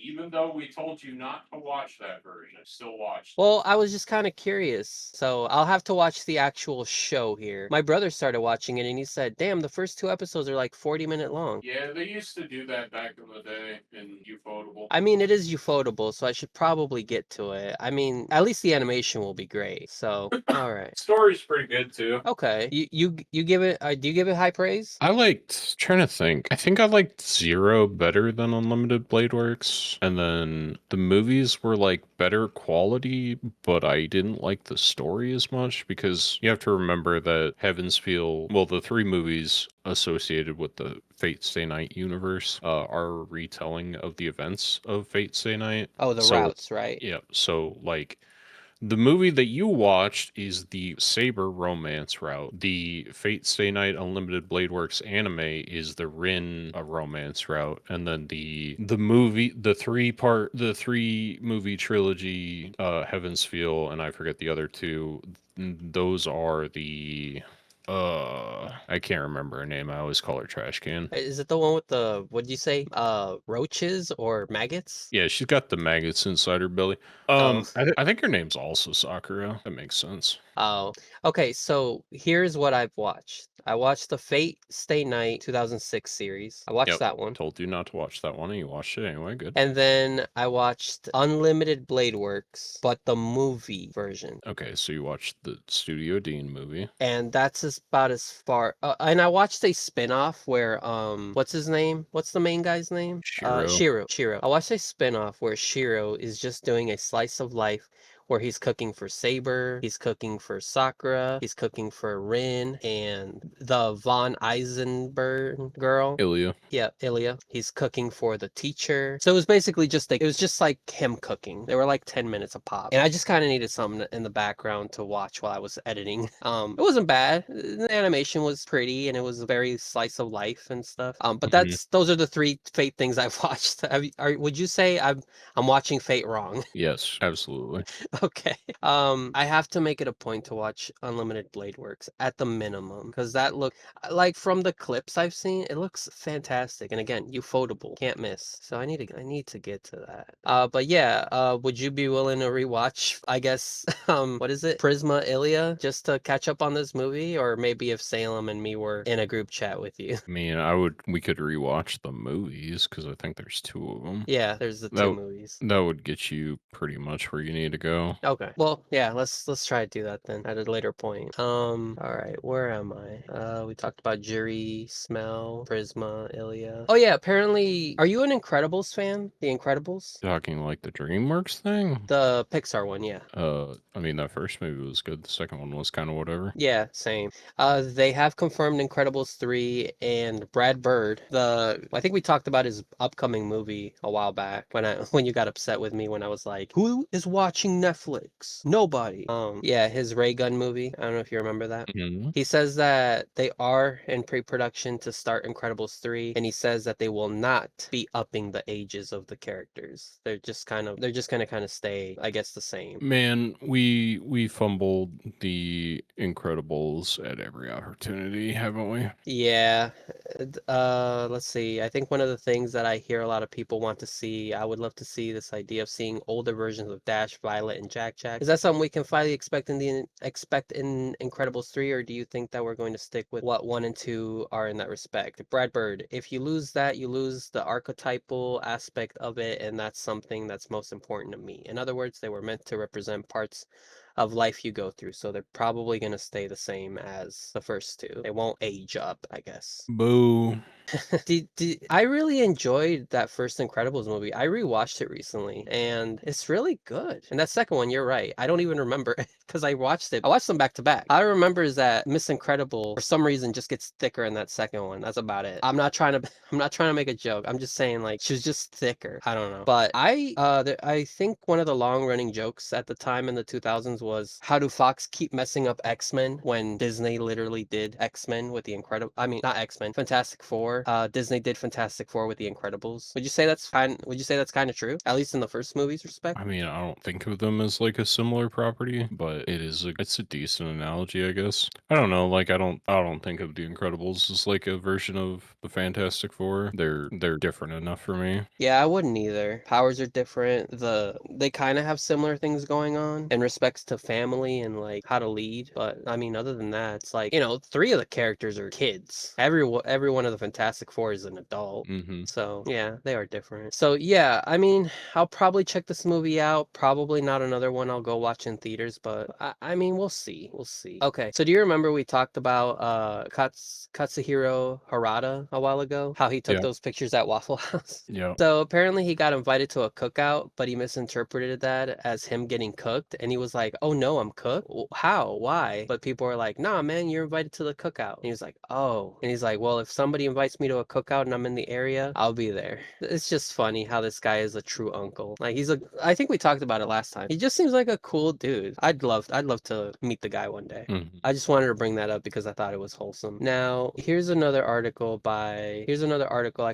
Even though we told you not to watch that version, still watched. Well, I was just kind of curious, so I'll have to watch the actual show here. My brother started watching it, and he said, "Damn, the first two episodes are like 40-minute long." Yeah, they used to do that back in the day in Ufotable. I mean, it is ufotable, so I should probably get to it. I mean, at least the animation will be great. So, all right. Story's pretty good too. Okay. You give it? Do you give it high praise? I liked, trying to think. I think I liked Zero better than Unlimited Blade Works. And then the movies were like better quality, but I didn't like the story as much because you have to remember that Heaven's Feel, well, the three movies associated with the Fate Stay Night universe are a retelling of the events of Fate Stay Night. Oh, the routes, right? Yeah. So like the movie that you watched is the Saber romance route. The Fate Stay Night Unlimited Blade Works anime is the Rin romance route, and then the three movie trilogy, Heaven's Feel, and I forget the other two. Those are the I can't remember her name. I always call her Trash Can. Is it the one with the, what'd you say? Roaches or maggots? Yeah, she's got the maggots inside her belly. Oh. I think her name's also Sakura. That makes sense. Oh, okay. So here's what I've watched. I watched the Fate Stay Night 2006 series. I watched Yep. that one. Told you not to watch that one, and you watched it anyway. Good. And then I watched Unlimited Blade Works, but the movie version. Okay, so you watched the Studio Dean movie. And that's about as far. And I watched a spin-off where what's his name? What's the main guy's name? Shiro. Shiro. I watched a spin-off where Shiro is just doing a slice of life where he's cooking for Saber, he's cooking for Sakura, he's cooking for Rin and the Von Eisenberg girl. Ilya. Yeah, Ilya. He's cooking for the teacher. So it was basically it was just like him cooking. They were like 10 minutes a pop. And I just kind of needed something in the background to watch while I was editing. It wasn't bad. The animation was pretty and it was a very slice of life and stuff. But those are the three Fate things I've watched. Would you say I'm watching Fate wrong? Yes, absolutely. Okay. I have to make it a point to watch Unlimited Blade Works at the minimum because that look like from the clips I've seen, it looks fantastic. And again, ufotable, can't miss. So I need to get to that. But yeah, would you be willing to rewatch? I guess what is it, Prisma Ilya, just to catch up on this movie, or maybe if Salem and me were in a group chat with you. I mean, we could rewatch the movies because I think there's two of them. Yeah, there's the two movies. That would get you pretty much where you need to go. Okay. Well, yeah, let's try to do that then at a later point. All right, where am I? We talked about Jury, Smell, Prisma, Ilya. Oh yeah, apparently, are you an Incredibles fan? The Incredibles? Talking like the DreamWorks thing? The Pixar one, yeah. I mean, that first movie was good. The second one was kind of whatever. Yeah, same. They have confirmed Incredibles 3 and Brad Bird. I think we talked about his upcoming movie a while back when you got upset with me when I was like, "Who is watching Netflix? Nobody." Yeah, his Ray Gun movie. I don't know if you remember that. Mm-hmm. He says that they are in pre-production to start Incredibles 3, and he says that they will not be upping the ages of the characters. They're just gonna kind of stay, I guess, the same. Man, we fumbled the Incredibles at every opportunity, haven't we? Yeah. Let's see. I think one of the things that I hear a lot of people want to see, I would love to see this idea of seeing older versions of Dash, Violet, and Jack Jack. Is that something we can finally expect in Incredibles 3, or do you think that we're going to stick with what 1 and 2 are in that respect? Brad Bird, if you lose that, you lose the archetypal aspect of it, and that's something that's most important to me. In other words, they were meant to represent parts of life you go through. So they're probably going to stay the same as the first two. They won't age up, I guess. Boo. I really enjoyed that first Incredibles movie. I rewatched it recently and it's really good. And that second one, you're right. I don't even remember because I watched it. I watched them back to back. All I remember is that Miss Incredible for some reason just gets thicker in that second one. That's about it. I'm not trying to I'm not trying to make a joke. I'm just saying like she was just thicker. I don't know. But I think one of the long running jokes at the time in the 2000s was how do Fox keep messing up X-Men when Disney literally did X-Men with the Incredible I mean not X-Men, Fantastic Four. Disney did Fantastic Four with the Incredibles. Would you say that's kind of true? At least in the first movie's respect? I mean, I don't think of them as like a similar property, but it's a decent analogy, I guess. I don't know, like I don't think of the Incredibles as like a version of the Fantastic Four. They're different enough for me. Yeah, I wouldn't either. Powers are different. They kind of have similar things going on in respects to family and like how to lead. But I mean, other than that, it's like, you know, three of the characters are kids. Every one of the Fantastic Four is an adult. Mm-hmm. So yeah, they are different. So yeah, I mean, I'll probably check this movie out. Probably not another one I'll go watch in theaters, but I mean, we'll see. We'll see. Okay, so do you remember we talked about Katsuhiro Harada a while ago? How he took Yeah. those pictures at Waffle House? Yeah. So apparently he got invited to a cookout, but he misinterpreted that as him getting cooked, and he was like, "Oh no, I'm cooked? How? Why?" But people were like, "Nah, man, you're invited to the cookout." And he was like, "Oh," and he's like, "Well, if somebody invites me to a cookout and I'm in the area, I'll be there." It's just funny how this guy is a true uncle. Like I think we talked about it last time. He just seems like a cool dude. I'd love to meet the guy one day. Mm-hmm. I just wanted to bring that up because I thought it was wholesome. Now, here's another article I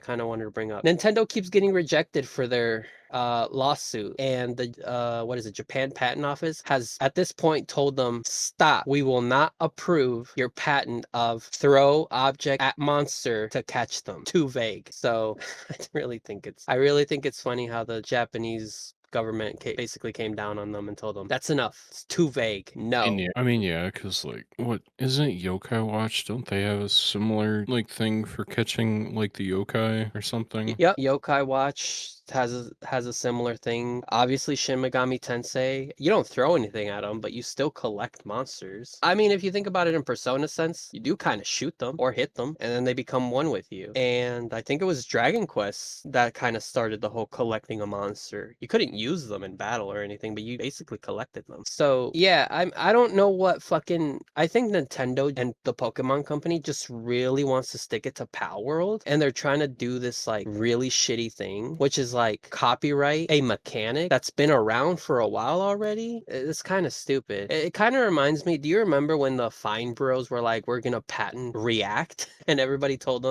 kind of wanted to bring up. Nintendo keeps getting rejected for their lawsuit, and the what is it, Japan Patent Office has at this point told them, stop, we will not approve your patent of throw object at monster to catch them. Too vague. So I really think it's funny how the Japanese government basically came down on them and told them that's enough, it's too vague, And no. yeah, I mean, yeah, because like, what isn't it Yokai Watch? Don't they have a similar like thing for catching like the yokai or something? Yep, Yokai Watch has a similar thing. Obviously, Shin Megami Tensei, you don't throw anything at them, but you still collect monsters. I mean, if you think about it in Persona sense, you do kind of shoot them or hit them, and then they become one with you. And I think it was Dragon Quest that kind of started the whole collecting a monster. You couldn't use them in battle or anything, but you basically collected them. So yeah, I don't know what fucking I think Nintendo and the Pokemon Company just really wants to stick it to Pal World, and they're trying to do this like really shitty thing, which is like copyright a mechanic that's been around for a while already. It's kind of stupid. It kind of reminds me, do you remember when the Fine Bros were like, we're gonna patent React? And everybody dogged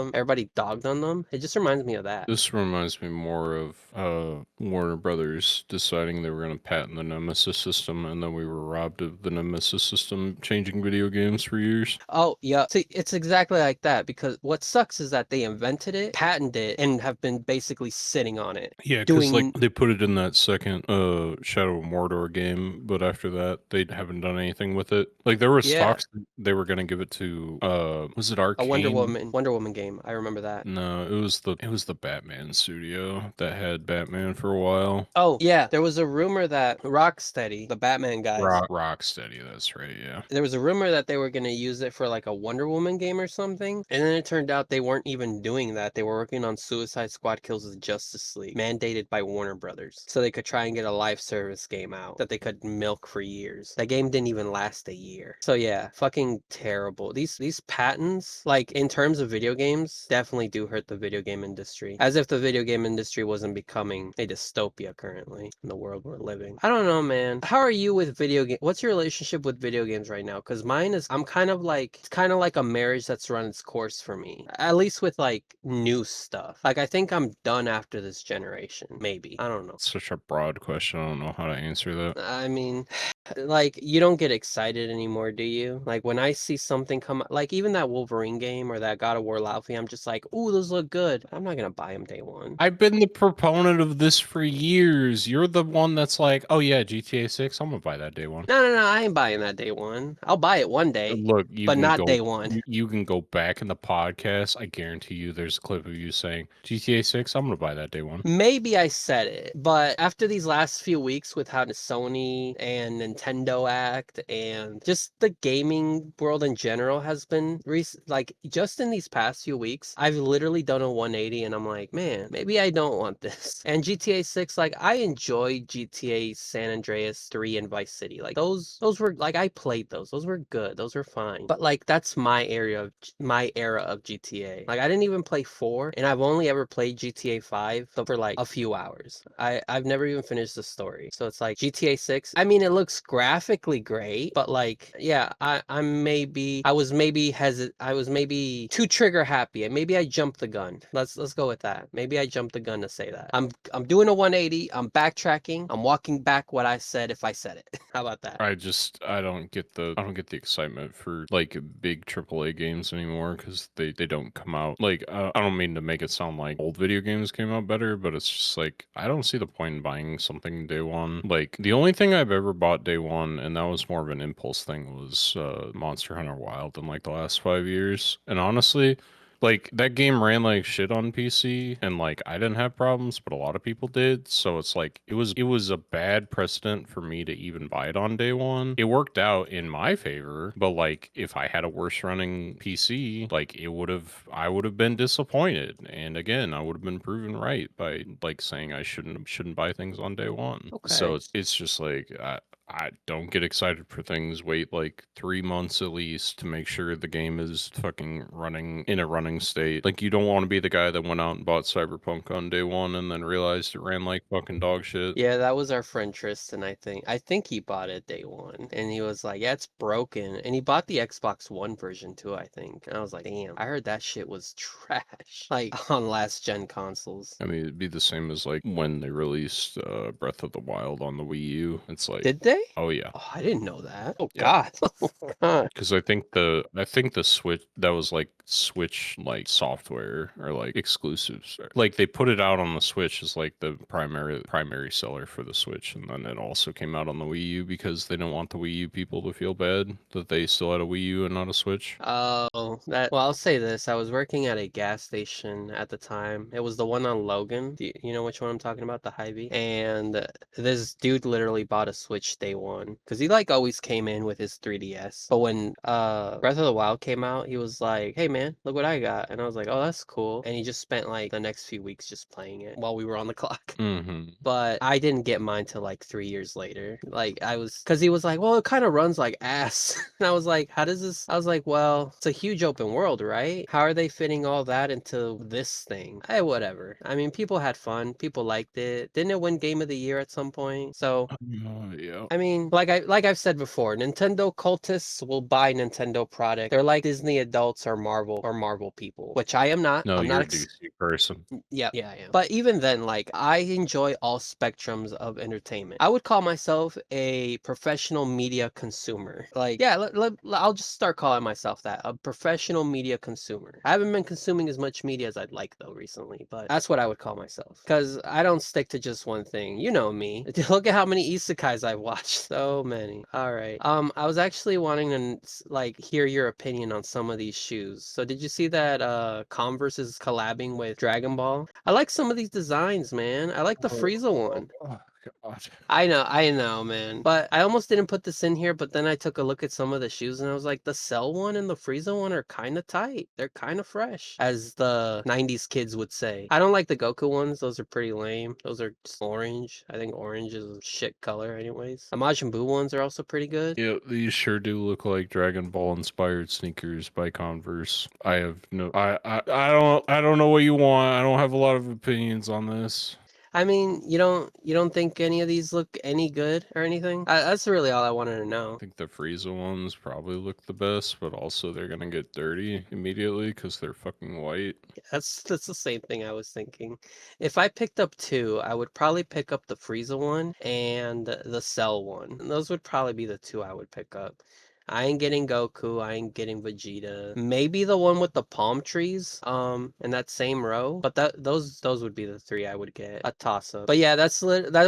on them? It just reminds me of that. This reminds me more of Warner Brothers deciding they were going to patent the Nemesis system, and then we were robbed of the Nemesis system changing video games for years. Oh, yeah. See, it's exactly like that because what sucks is that they invented it, patented it, and have been basically sitting on it. Yeah, because like Doing they put it in that second Shadow of Mordor game, but after that they haven't done anything with it. Like there was Yeah, talks that they were going to give it to was it a Arcane? Wonder Woman game. I remember that. No, it was the Batman studio that had Batman for a while. Oh, yeah. There was a rumor that Rocksteady, the Batman guys, Rocksteady, that's right, yeah. there was a rumor that they were going to use it for like a Wonder Woman game or something. And then it turned out they weren't even doing that. They were working on Suicide Squad Kills the Justice League, mandated by Warner Brothers. So they could try and get a live service game out that they could milk for years. That game didn't even last a year. So yeah, fucking terrible. These patents, like in terms of video games, definitely do hurt the video game industry. As if the video game industry wasn't becoming a dystopia currently in the world we're living. I don't know, man. How are you with video game? What's your relationship with video games right now? Because mine is, it's kind of like a marriage that's run its course for me. At least with like new stuff. Like I think I'm done after this generation. Maybe. I don't know. It's such a broad question. I don't know how to answer that. I mean, like you don't get excited anymore, do you? Like when I see something come, like even that Wolverine game or that God of War Laufey, I'm just like, ooh, those look good. I'm not gonna buy them day one. I've been the proponent of this for years. You're the one that's like, oh yeah, GTA 6, I'm gonna buy that day one. No, I ain't buying that day one. I'll buy it one day, Look, but not day one. you can go back in the podcast. I guarantee you there's a clip of you saying GTA 6, I'm gonna buy that day one. Maybe I said it, but after these last few weeks with how Sony and Nintendo Act, and just the gaming world in general has been like just in these past few weeks, I've literally done a 180 and I'm like, man, maybe I don't want this. And GTA 6, like I enjoy GTA San Andreas 3 and Vice City. Like those were like I played those. Those were good. Those were fine. But like that's my era of GTA. Like I didn't even play 4 and I've only ever played GTA 5 for like a few hours. I've never even finished the story. So it's like GTA 6. I mean, it looks graphically great, but like yeah, I was maybe too trigger happy and maybe I jumped the gun. Let's go with that. Maybe I jumped the gun to say that. I'm doing a 180. I'm backtracking. I'm walking back what I said if I said it. How about that? I don't get the excitement for like big AAA games anymore because they don't come out like I don't mean to make it sound like old video games came out better, but it's just like I don't see the point in buying something day one. Like the only thing I've ever bought day one, and that was more of an impulse thing, was Monster Hunter Wild in like the last 5 years. And honestly, like that game ran like shit on PC and like I didn't have problems, but a lot of people did. So it's like it was a bad precedent for me to even buy it on day one. It worked out in my favor, but like if I had a worse running PC, like I would have been disappointed. And again, I would have been proven right by like saying I shouldn't buy things on day one. So Okay. it's just like I don't get excited for things. Wait like 3 months at least to make sure the game is fucking running in a running state. Like you don't want to be the guy that went out and bought Cyberpunk on day one and then realized it ran like fucking dog shit. Yeah, that was our friend Tristan, I think. I think he bought it day one. And he was like, yeah, it's broken. And he bought the Xbox One version too, I think. And I was like, damn, I heard that shit was trash. Like on last gen consoles. I mean, it'd be the same as like when they released Breath of the Wild on the Wii U. It's like, Did they? oh yeah, Oh, I didn't know that. Oh yeah. God. Oh God. Because I think the Switch that was like Switch like software or like exclusives. Like they put it out on the Switch as like the primary seller for the Switch, and then it also came out on the Wii U because they didn't want the Wii U people to feel bad that they still had a Wii U and not a Switch. Oh, well, I'll say this. I was working at a gas station at the time. It was the one on Logan. You know which one I'm talking about? The Hy-Vee. And this dude literally bought a Switch day one because he like always came in with his 3DS. But when Breath of the Wild came out, he was like, "Hey man, look what I got." And I was like, "Oh, that's cool." And he just spent like the next few weeks just playing it while we were on the clock. Mm-hmm. But I didn't get mine till like 3 years later. Like because he was like, well, it kind of runs like ass. And I was like, how does this? I was like, well, it's a huge open world, right? How are they fitting all that into this thing? Hey, whatever. I mean, people had fun. People liked it. Didn't it win Game of the Year at some point? So Yeah. I mean, like I've said before, Nintendo cultists will buy Nintendo product. They're like Disney adults or Marvel people, which I am not. No, I'm you're not a DC person. yeah, yeah, I am. But even then, like, I enjoy all spectrums of entertainment. I would call myself a professional media consumer. Like, yeah, I'll just start calling myself that, a professional media consumer. I haven't been consuming as much media as I'd like, though, recently, but that's what I would call myself. Because I don't stick to just one thing. You know me. Look at how many isekais I've watched. So many. All right. I was actually wanting to, like, hear your opinion on some of these shoes. So did you see that Converse is collabing with Dragon Ball? I like some of these designs, man. I like the Oh, Frieza one. oh, God. I know, man. But I almost didn't put this in here, but then I took a look at some of the shoes and I was like, the Cell one and the Frieza one are kind of tight. They're kind of fresh, as the 90s kids would say. I don't like the Goku ones. Those are pretty lame. Those are just orange. I think orange is a shit color anyways. The Majin Buu ones are also pretty good. Yeah, these sure do look like Dragon Ball inspired sneakers by Converse. I don't know what you want. I don't have a lot of opinions on this. I mean, you don't think any of these look any good or anything? That's really all I wanted to I know. think the Frieza ones probably look the best, but also they're gonna get dirty immediately because they're fucking white. That's the same thing I was thinking. If I picked up two, I would probably pick up the Frieza one and the Cell one. And those would probably be the two I would pick up. I ain't getting Goku, I ain't getting Vegeta. Maybe the one with the palm trees, in that same row. But those would be the three I would get. A toss up. But yeah, that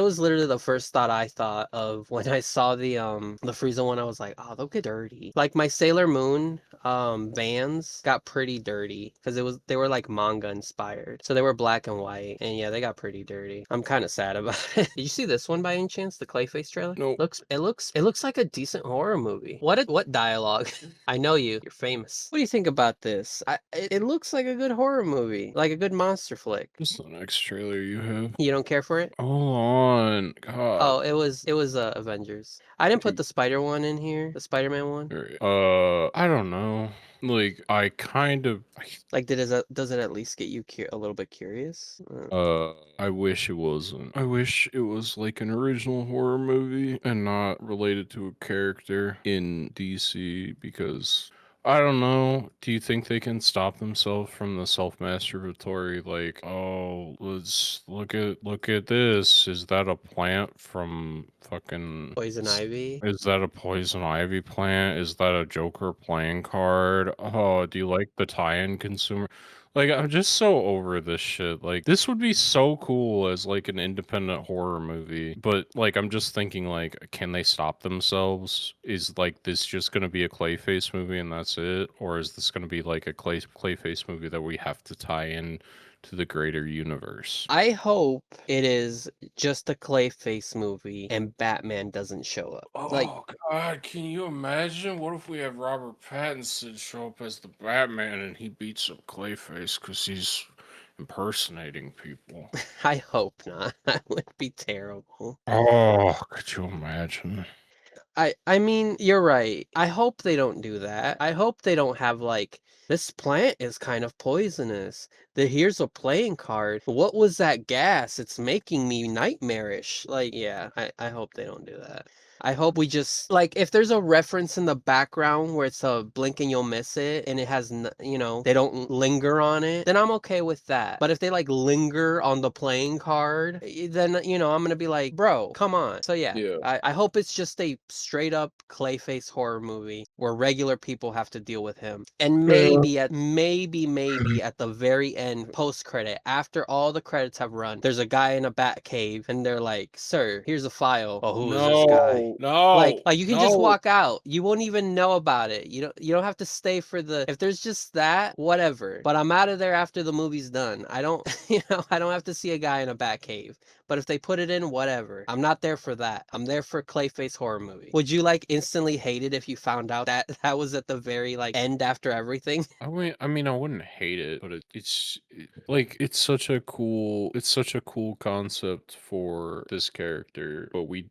was literally the first thought I thought of when I saw the Frieza one. I was like, oh, they'll get dirty. Like my Sailor Moon Vans got pretty dirty because they were like manga inspired. So they were black and white, and yeah, they got pretty dirty. I'm kind of sad about it. Did you see this one by any chance? The Clayface trailer? No. It looks like a decent horror movie. What dialogue? I know you. You're famous. What do you think about this? It looks like a good horror movie, like a good monster flick. What's the next trailer you have? You don't care for it? Hold on. God. Oh, it was Avengers. I didn't put the Spider one in here, the Spider-Man one. I don't know. Like, I kind of. Like, does it at least get you a little bit curious? I wish it wasn't. I wish it was like an original horror movie and not related to a character in DC because I don't know. Do you think they can stop themselves from the self-masturbatory like, oh, let's look at this. Is that a plant from fucking Poison Ivy. is that a poison ivy plant? Is that a Joker playing card? Oh, do you like the tie-in consumer? Like, I'm just so over this shit. Like, this would be so cool as like an independent horror movie. But like, I'm just thinking like, can they stop themselves? Is like this just gonna be a Clayface movie and that's it? Or is this gonna be like a Clayface movie that we have to tie in to the greater universe? I hope it is just a Clayface movie and Batman doesn't show up. Like, Oh God, can you imagine? What if we have Robert Pattinson show up as the Batman and he beats up Clayface because he's impersonating people? I hope not. That would be terrible. Oh, could you imagine? I mean, you're right. I hope they don't do that. I hope they don't have like this plant is kind of poisonous. Here's a playing card. What was that gas? It's making me nightmarish. Like, yeah, I hope they don't do that. I hope we just like if there's a reference in the background where it's a blink and you'll miss it and it has they don't linger on it, then I'm okay with that. But if they like linger on the playing card, then I'm gonna be like, bro, come on. So yeah, Yeah. I hope it's just a straight up Clayface horror movie where regular people have to deal with him. And maybe at the very end, post credit, after all the credits have run, there's a guy in a bat cave and they're like, sir, here's a file. Oh, who is this guy? Like you can just walk out. You won't even know about it. You don't have to stay for the if there's just that, whatever. But I'm out of there after the movie's done. I don't I don't have to see a guy in a bat cave. But if they put it in, whatever. I'm not there for that. I'm there for Clayface horror movie. Would you like instantly hate it if you found out that that was at the very like end after everything? I mean, I wouldn't hate it, but like it's such a cool concept for this character. But we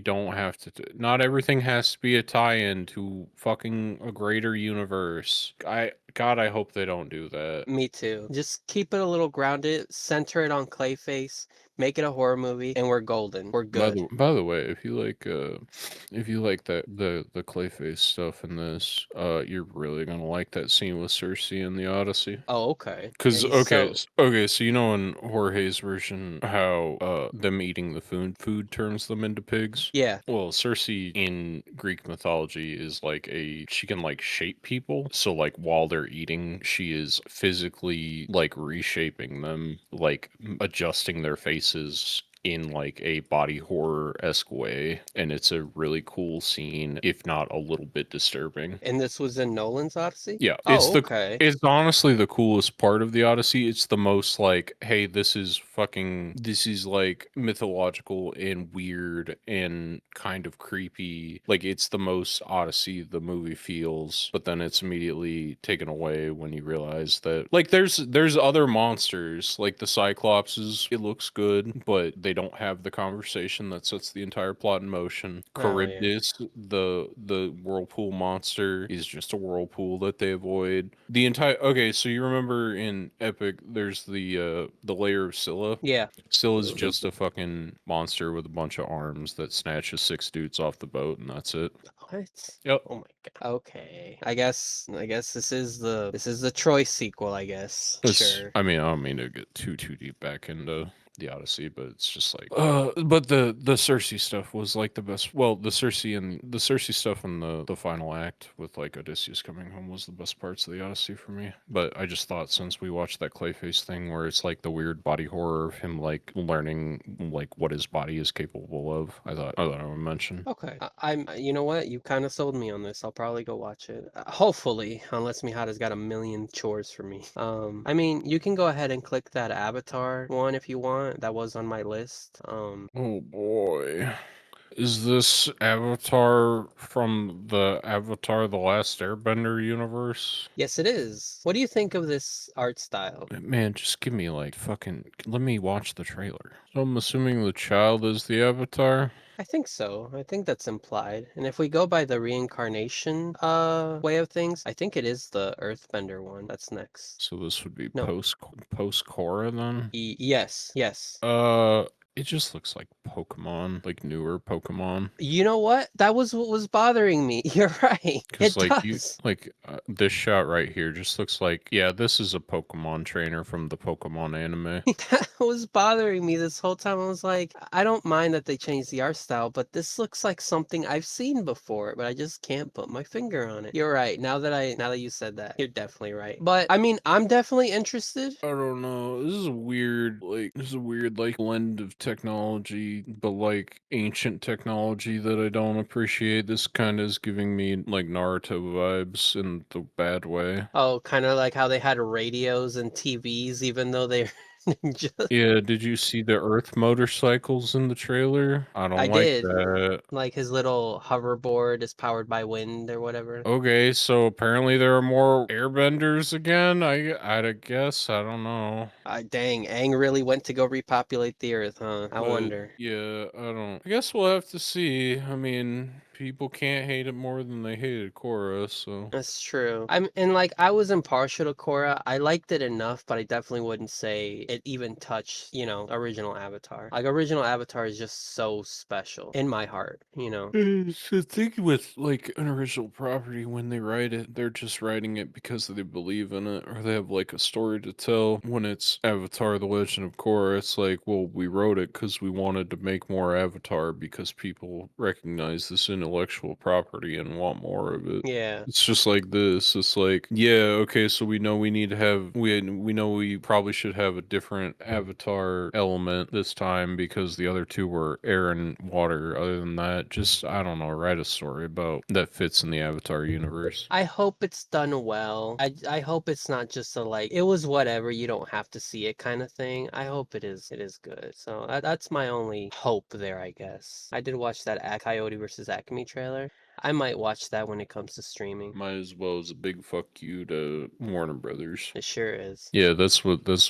don't have to. Not everything has to be a tie-in to fucking a greater universe. I hope they don't do that. Me too. Just keep it a little grounded, center it on Clayface, make it a horror movie, and we're golden. We're good. By the way, if you like that the Clayface stuff in this, you're really gonna like that scene with Cersei in the Odyssey. Oh, okay. Cause Yeah, okay, so you know in Jorge's version how them eating the food turns them into pigs. yeah. Well, Cersei in Greek mythology is like she can like shape people. So like while they're eating, she is physically like reshaping them, like adjusting their faces in like a body horror-esque way, and it's a really cool scene, if not a little bit disturbing. And this was in Nolan's Odyssey? Yeah, Oh, okay. it's honestly the coolest part of the Odyssey. It's the most like, hey, this is like mythological and weird and kind of creepy. Like it's the most Odyssey the movie feels, but then it's immediately taken away when you realize that like there's other monsters like the Cyclopses. It looks good, but they don't have the conversation that sets the entire plot in motion. Oh, yeah. Charybdis, the whirlpool monster, is just a whirlpool that they avoid. The entire okay, so you remember in Epic, there's the layer of Scylla. Yeah. Scylla's just a fucking monster with a bunch of arms that snatches 6 dudes off the boat, and that's it. What? Yep. Oh my god. Okay. I guess this is the Troy sequel, I guess. Sure. I mean, I don't mean to get too deep back into the Odyssey, but it's just like but the Cersei stuff was like the best. Well, the Cersei stuff in the final act with like Odysseus coming home was the best parts of the Odyssey for me. But I just thought since we watched that Clayface thing where it's like the weird body horror of him like learning like what his body is capable of, I thought I would mention. Okay. I'm you know what? You kind of sold me on this. I'll probably go watch it. Hopefully, unless Mihata's got a million chores for me. I mean, you can go ahead and click that Avatar one if you want. That was on my list. Oh boy. Is this Avatar from the Avatar The Last Airbender universe? Yes, it is. What do you think of this art style? Man, just give me like fucking. Let me watch the trailer. So I'm assuming the child is the Avatar. I think so. I think that's implied. And if we go by the reincarnation way of things, I think it is the Earthbender one that's next. So this would be No. post Korra then. Yes, yes. Uh, it just looks like Pokemon, like newer Pokemon. You know what? That was what was bothering me. You're right. Because It like you does. like this shot right here just looks like, yeah, this is a Pokemon trainer from the Pokemon anime. That was bothering me this whole time. I was like, I don't mind that they changed the art style, but this looks like something I've seen before, but I just can't put my finger on it. You're right. Now that you said that, you're definitely right. But I mean, I'm definitely interested. I don't know. This is a weird like blend of technology, but like ancient technology that I don't appreciate. This kind of is giving me like Naruto vibes in the bad way. Oh, kind of like how they had radios and TVs, even though they're just. Yeah, did you see the Earth motorcycles in the trailer? I I don't like did. that. Like his little hoverboard is powered by wind or whatever. Okay, so apparently there are more airbenders again. I guess I don't know. Dang, Aang really went to go repopulate the earth, huh? I But wonder. yeah, I don't. I guess we'll have to see. I mean, people can't hate it more than they hated Korra, so. That's true. I was impartial to Korra. I liked it enough, but I definitely wouldn't say it even touched, original Avatar. Like original Avatar is just so special in my heart. It's the thing with like an original property when they write it, they're just writing it because they believe in it or they have like a story to tell. When it's Avatar The Legend of Korra, it's like, well, we wrote it because we wanted to make more Avatar because people recognize this intellectual property and want more of it. Yeah. It's just like this. It's like, yeah, okay, so we know we need to have we know we probably should have a different avatar element this time because the other two were air and water. Other than that, just I don't know, write a story about that fits in the Avatar universe. I hope it's done well. I hope it's not just a like it was whatever, you don't have to see it kind of thing. I hope it is good. So that's my only hope there, I guess. I did watch that Coyote versus Acme trailer. I might watch that when it comes to streaming. Might as well as a big fuck you to Warner Brothers. It sure is. Yeah, that's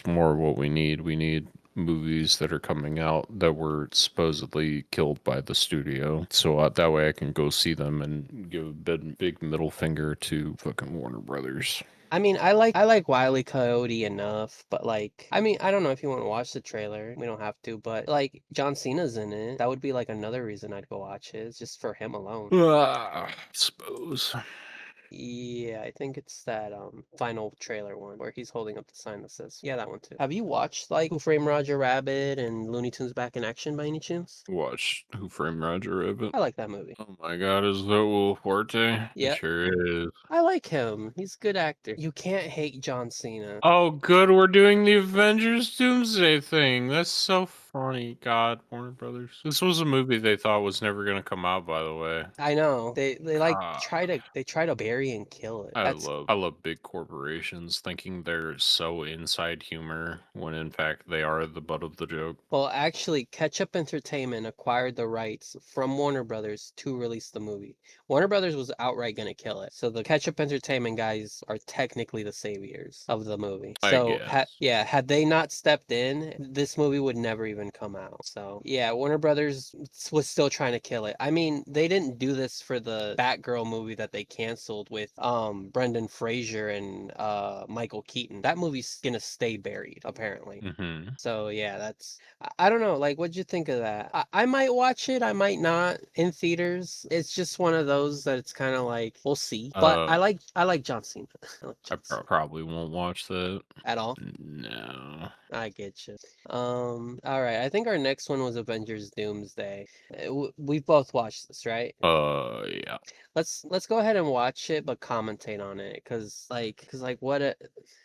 more what we need. We need movies that are coming out that were supposedly killed by the studio. So that way I can go see them and give a big middle finger to fucking Warner Brothers. I mean, I like Wile E. Coyote enough, but like, I mean, I don't know if you want to watch the trailer. We don't have to, but like, John Cena's in it. That would be like another reason I'd go watch it. It's just for him alone. I suppose. Yeah, I think it's that final trailer one where he's holding up the sign that says, yeah, that one too. Have you watched like Who Framed Roger Rabbit and Looney Tunes Back in Action by any chance? Watch Who Framed Roger Rabbit. I like that movie. Oh my god, is that Will Forte? It Yep. sure is. I like him. He's a good actor. You can't hate John Cena. Oh, good, we're doing the Avengers Doomsday thing. That's so funny. God, Warner Brothers. This was a movie they thought was never gonna come out, by the way. I know. They like God. try to bury and kill it. I love big corporations thinking they're so inside humor when in fact they are the butt of the joke. Well, actually, Ketchup Entertainment acquired the rights from Warner Brothers to release the movie. Warner Brothers was outright going to kill it. So the Ketchup Entertainment guys are technically the saviors of the movie. I So, guess. had they not stepped in, this movie would never even come out. So, yeah, Warner Brothers was still trying to kill it. I mean, they didn't do this for the Batgirl movie that they canceled with Brendan Fraser and Michael Keaton. That movie's going to stay buried, apparently. Mm-hmm. So, yeah, I don't know. Like, what'd you think of that? I might watch it. I might not in theaters. It's just one of those that it's kind of like we'll see. But I like John Cena. I like I John Cena probably won't watch that. at all. No. I get you. All right. I think our next one was Avengers Doomsday. We've both watched this, right? Yeah. Let's go ahead and watch it, but commentate on it, cause what a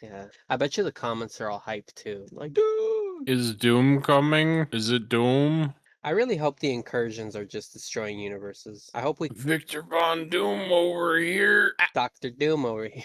yeah. I bet you the comments are all hyped too. Like, dude. Is Doom coming? Is it Doom? I really hope the incursions are just destroying universes. I hope we Victor Von Doom over here. Doctor Doom over here.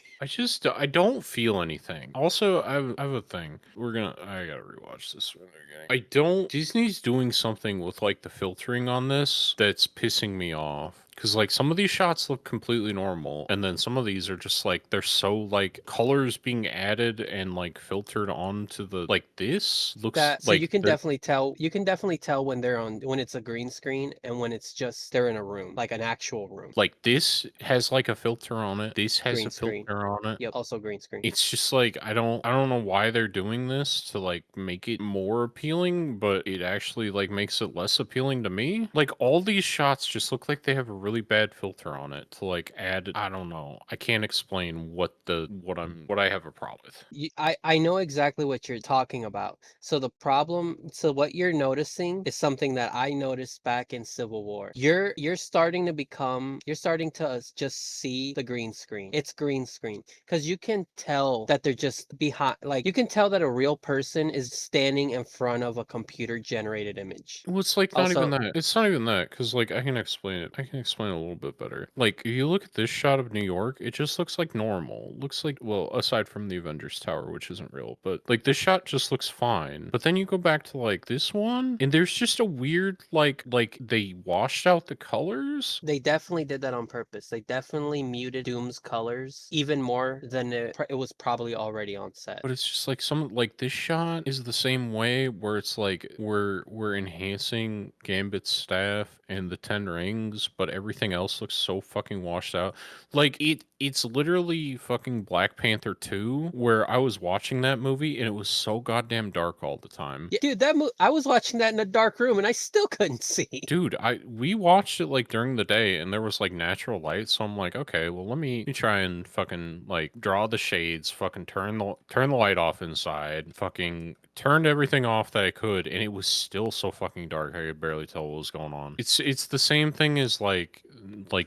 I don't feel anything. Also, I have a thing. I gotta rewatch this one again. I don't. Disney's doing something with like the filtering on this that's pissing me off. Because like some of these shots look completely normal, and then some of these are just like they're so like colors being added and like filtered onto the like this looks That so like they're you can definitely tell when they're on when it's a green screen and when it's just they're in a room, like an actual room. like this has like a filter on it. This has Green a screen. filter on it. Yep, also green screen. It's just like I don't know why they're doing this to like make it more appealing, but it actually like makes it less appealing to me. Like all these shots just look like they have a really bad filter on it to like add I don't know. I can't explain what I have a problem with. I know exactly what you're talking about. So the problem, so what you're noticing is something that I noticed back in Civil War. You're starting to just see the green screen. It's green screen because you can tell that they're just behind. Like you can tell that a real person is standing in front of a computer generated image. Well, it's like not even Also, that. It's not even that because like I can explain it. I can explain it a little bit better. Like if you look at this shot of New York, it just looks like normal. Looks like well, aside from the Avengers Tower, which isn't real, but like this shot just looks fine. But then you go back to like this one, and there's just a weird like they washed out the colors. they definitely did that on purpose. They definitely muted Doom's colors even more than it was probably already on set. But it's just like some like this shot is the same way where it's like we're enhancing Gambit's staff and the Ten Rings, but everything else looks so fucking washed out. Like it's literally fucking Black Panther 2 where I was watching that movie and it was so goddamn dark all the time. Yeah, dude, I was watching that in a dark room and I still couldn't see. Dude, we watched it like during the day and there was like natural light, so I'm like, okay, well let me try and fucking like draw the shades, fucking turn the light off inside, fucking turned everything off that I could, and it was still so fucking dark I could barely tell what was going on. It's the same thing as like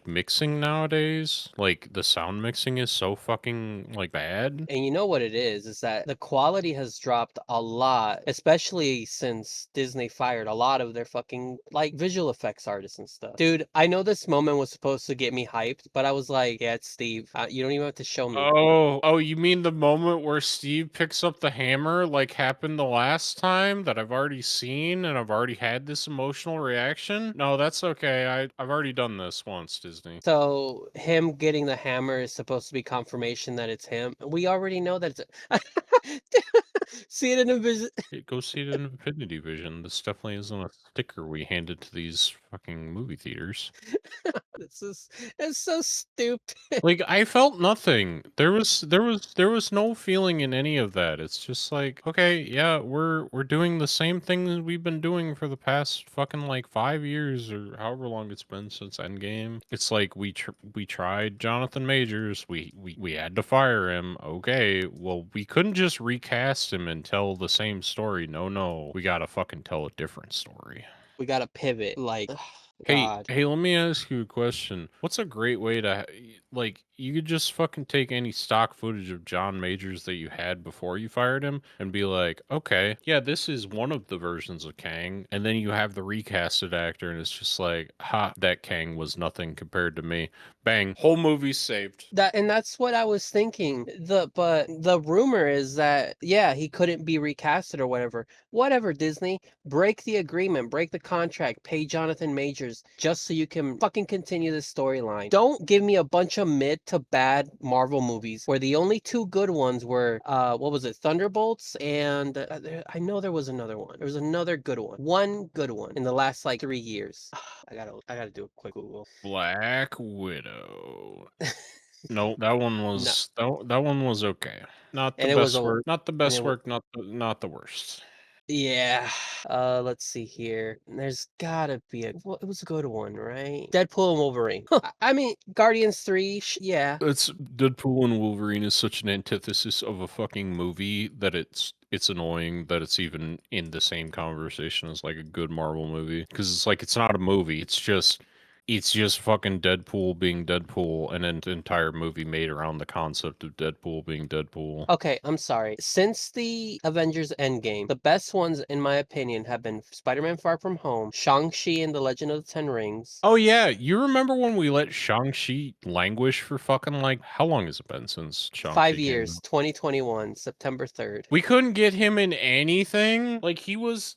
mixing nowadays. Like the sound mixing is so fucking like bad. And you know what it is that the quality has dropped a lot, especially since Disney fired a lot of their fucking like visual effects artists and stuff. Dude, I know this moment was supposed to get me hyped, but I was like, yeah, it's Steve. You don't even have to show me. Oh, you mean the moment where Steve picks up the hammer like happened the last time that I've already seen and I've already had this emotional reaction? No, that's okay. I've already done this once, Disney. So him getting the hammer is supposed to be confirmation that it's him. We already know that it's see it in a vision. Go see it in Infinity Vision. This definitely isn't a sticker we handed to these fucking movie theaters. This is it's so stupid. Like I felt nothing. There was no feeling in any of that. It's just like, okay, yeah, we're doing the same things we've been doing for the past fucking like 5 years or however long it's been since Endgame. It's like we tried Jonathan Majors. We had to fire him. Okay, well, we couldn't just recast him and tell the same story. No. We got to fucking tell a different story. We gotta pivot. Like, Hey, God. hey, let me ask you a question. What's a great way to like you could just fucking take any stock footage of John Majors that you had before you fired him and be like, "Okay, yeah, this is one of the versions of Kang." And then you have the recasted actor and it's just like, "Ha, that Kang was nothing compared to me." Bang, whole movie saved. That's what I was thinking. But the rumor is that yeah, he couldn't be recasted or whatever. Whatever, Disney, break the agreement, break the contract, pay Jonathan Majors just so you can fucking continue the storyline. Don't give me a bunch of mid to bad Marvel movies where the only two good ones were what was it, Thunderbolts and I know there was another one. There was another good one good one in the last like 3 years. I gotta do a quick Google. Black Widow. No, that one No, was that one was okay. Not the and it was best a work, not the and best it work, not the worst. Yeah. Let's see here. There's gotta be a well, it was a good one, right? Deadpool and Wolverine. I mean, Guardians 3, yeah. It's Deadpool and Wolverine is such an antithesis of a fucking movie that it's annoying that it's even in the same conversation as like a good Marvel movie because it's like it's not a movie. It's just It's just fucking Deadpool being Deadpool, and an entire movie made around the concept of Deadpool being Deadpool. Okay, I'm sorry. Since the Avengers Endgame, the best ones, in my opinion, have been Spider-Man Far From Home, Shang-Chi and the Legend of the Ten Rings. Oh yeah, you remember when we let Shang-Chi languish for fucking like how long has it been since Five Shang-Chi came years, out? 2021, September 3rd. We couldn't get him in anything. Like he was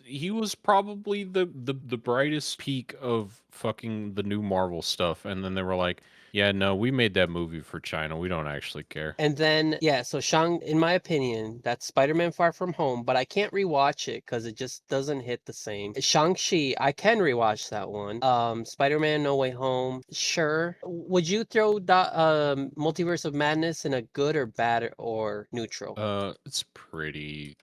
probably the brightest peak of fucking the new Marvel stuff, and then they were like, yeah, no, we made that movie for China. We don't actually care. And then, yeah, so in my opinion, that's Spider-Man Far From Home, but I can't rewatch it because it just doesn't hit the same. Shang-Chi, I can rewatch that one. Spider-Man No Way Home, sure. Would you throw Multiverse of Madness in a good or bad or neutral? It's pretty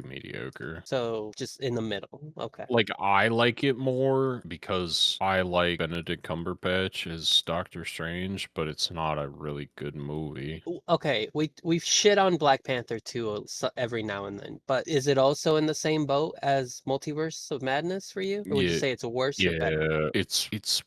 mediocre. So just in the middle. Okay. Like, I like it more because I like Benedict Cumberbatch as Doctor Strange, but it's not a really good movie. Okay, we've shit on Black Panther 2 every now and then, but is it also in the same boat as Multiverse of Madness for you? Or would you Yeah, say it's worse or better? yeah, it's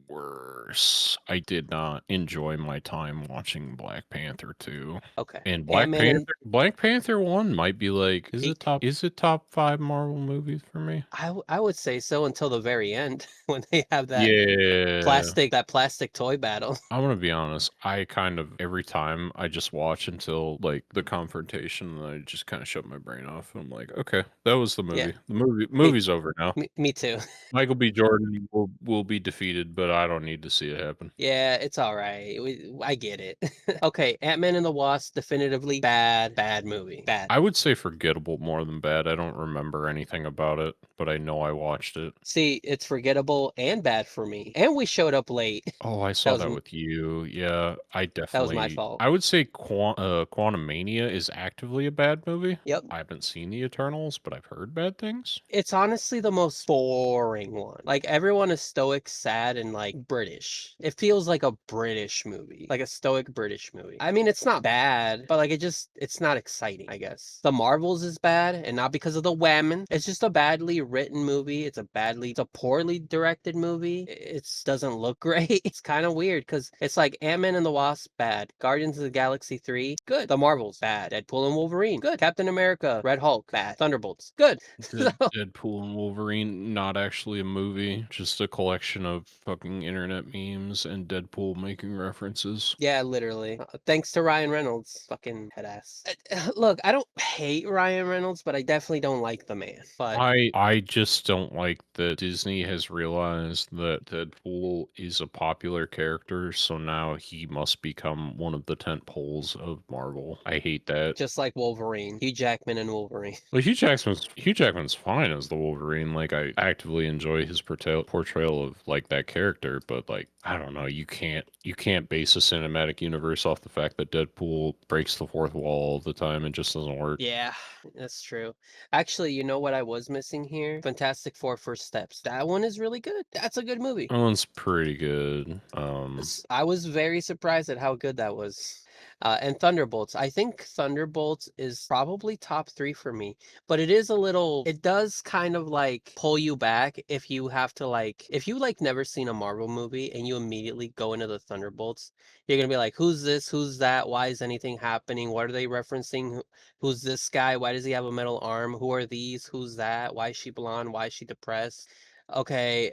worse. I did not enjoy my time watching Black Panther 2. Okay. And Ant-Man and Black Panther 1 might be like, Peak. is it top 5 Marvel movies for me? I would say so until the very end when they have Yeah. that plastic toy battle. I'm gonna be honest. I kind of every time I just watch until like the confrontation, and I just kind of shut my brain off. I'm like, okay, that was the Yeah, movie. The me movie's over now. me too. Michael B. Jordan will be defeated, but I don't need to see it happen. Yeah, it's all right. I get it. Okay, Ant-Man and the Wasp, definitively bad movie. Bad. I would say forgettable more than bad. I don't remember anything about it, but I know I watched it. See, it's forgettable and bad for me. And we showed up late. Oh, I That saw was that with you. Yeah, that was my fault. I would say Quantum Mania is actively a bad movie. Yep. I haven't seen the Eternals, but I've heard bad things. It's honestly the most boring one. Like everyone is stoic, sad, and like British. It feels like a British movie, like a stoic British movie. I mean, it's not bad, but like it's not exciting, I guess. The Marvels is bad, and not because of the women. It's just a badly written movie. It's a poorly directed movie. It doesn't look great. It's kind of weird because it's like Ant-Man and the Wasp, bad. Guardians of the Galaxy 3, good. The Marvels, bad. Deadpool and Wolverine, good. Captain America, Red Hulk, bad. Thunderbolts, good. So Deadpool and Wolverine, not actually a movie, just a collection of fucking internet memes and Deadpool making references. yeah, literally. Thanks to Ryan Reynolds, fucking head ass. Look, I don't hate Ryan Reynolds, but I definitely don't like the man. But I just don't like that Disney has realized that Deadpool is a popular character, so now he must become one of the tent poles of Marvel. I hate that. just like Wolverine, Hugh Jackman and Wolverine. Well, Hugh Jackman's fine as the Wolverine. Like, I actively enjoy his portrayal of like that character, but like I don't know, you can't base a cinematic universe off the fact that Deadpool breaks the fourth wall all the time. It just doesn't work. Yeah, that's true. Actually, you know what I was missing here? Fantastic Four First Steps. That one is really good. That's a good movie. That one's pretty good. I was very surprised at how good that was. And Thunderbolts. I think Thunderbolts is probably top three for me, but it does kind of like pull you back if you like never seen a Marvel movie and you immediately go into the Thunderbolts, you're gonna be like, who's this? Who's that? Why is anything happening? What are they referencing? Who's this guy? Why does he have a metal arm? Who are these? Who's that? Why is she blonde? Why is she depressed? Okay,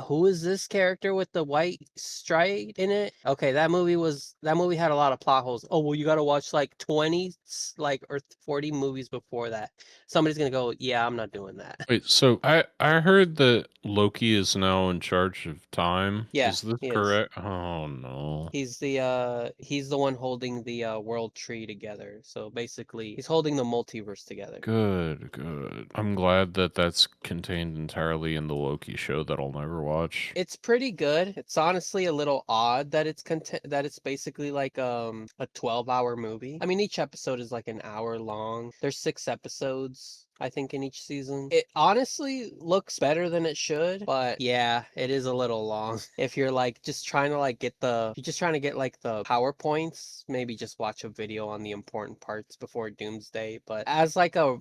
who is this character with the white stripe in it? Okay, that movie had a lot of plot holes. Oh, well, you got to watch like 20 or 40 movies before that. Somebody's going to go, "Yeah, I'm not doing that." Wait, so I heard that Loki is now in charge of time. Yeah, Is this he is. correct? Oh no. He's the one holding the world tree together. So basically, he's holding the multiverse together. Good, good. I'm glad that that's contained entirely in the Loki show that I'll never watch. It's pretty good. It's honestly a little odd that that it's basically like a 12-hour movie. I mean, each episode is like an hour long. There's 6 episodes. I think, in each season. It honestly looks better than it should, but yeah, it is a little long. If you're like just trying to like get the, if you're just trying to get like the PowerPoints, maybe just watch a video on the important parts before Doomsday. But as like a,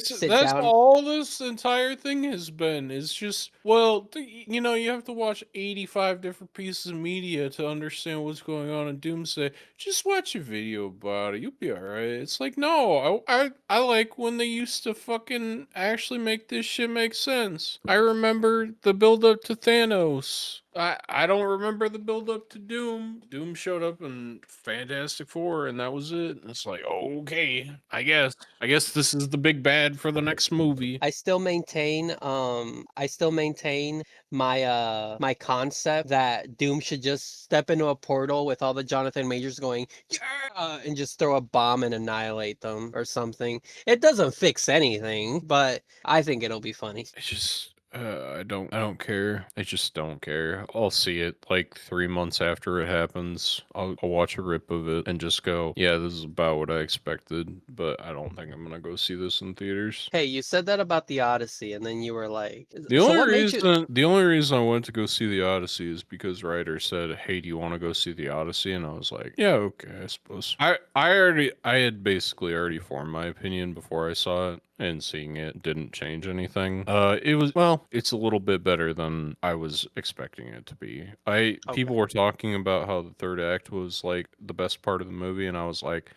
sit That's down. all this entire thing has been. It's just, well, you have to watch 85 different pieces of media to understand what's going on in Doomsday. Just watch a video about it. You'll be all right. It's like, no, I like when they used to fucking actually make this shit make sense. I remember the build up to Thanos. I don't remember the build up to Doom. Doom showed up in Fantastic Four, and that was it. It's like, okay, I guess this is the big bad for the next movie. I still maintain my my concept that Doom should just step into a portal with all the Jonathan Majors going, yeah, and just throw a bomb and annihilate them or something. It doesn't fix anything, but I think it'll be funny. It's just I don't care. I just don't care. I'll see it like 3 months after it happens. I'll watch a rip of it and just go, yeah, this is about what I expected, but I don't think I'm gonna go see this in theaters. Hey, you said that about the Odyssey, and then you were like, The so only what made you? reason the only reason I went to go see the Odyssey is because Ryder said, "Hey, do you want to go see the Odyssey?" And I was like, "Yeah, okay, I suppose." I had basically already formed my opinion before I saw it, and seeing it didn't change anything. It was, well, it's a little bit better than I was expecting it to be. I People Okay. were talking about how the third act was like the best part of the movie, and I was like,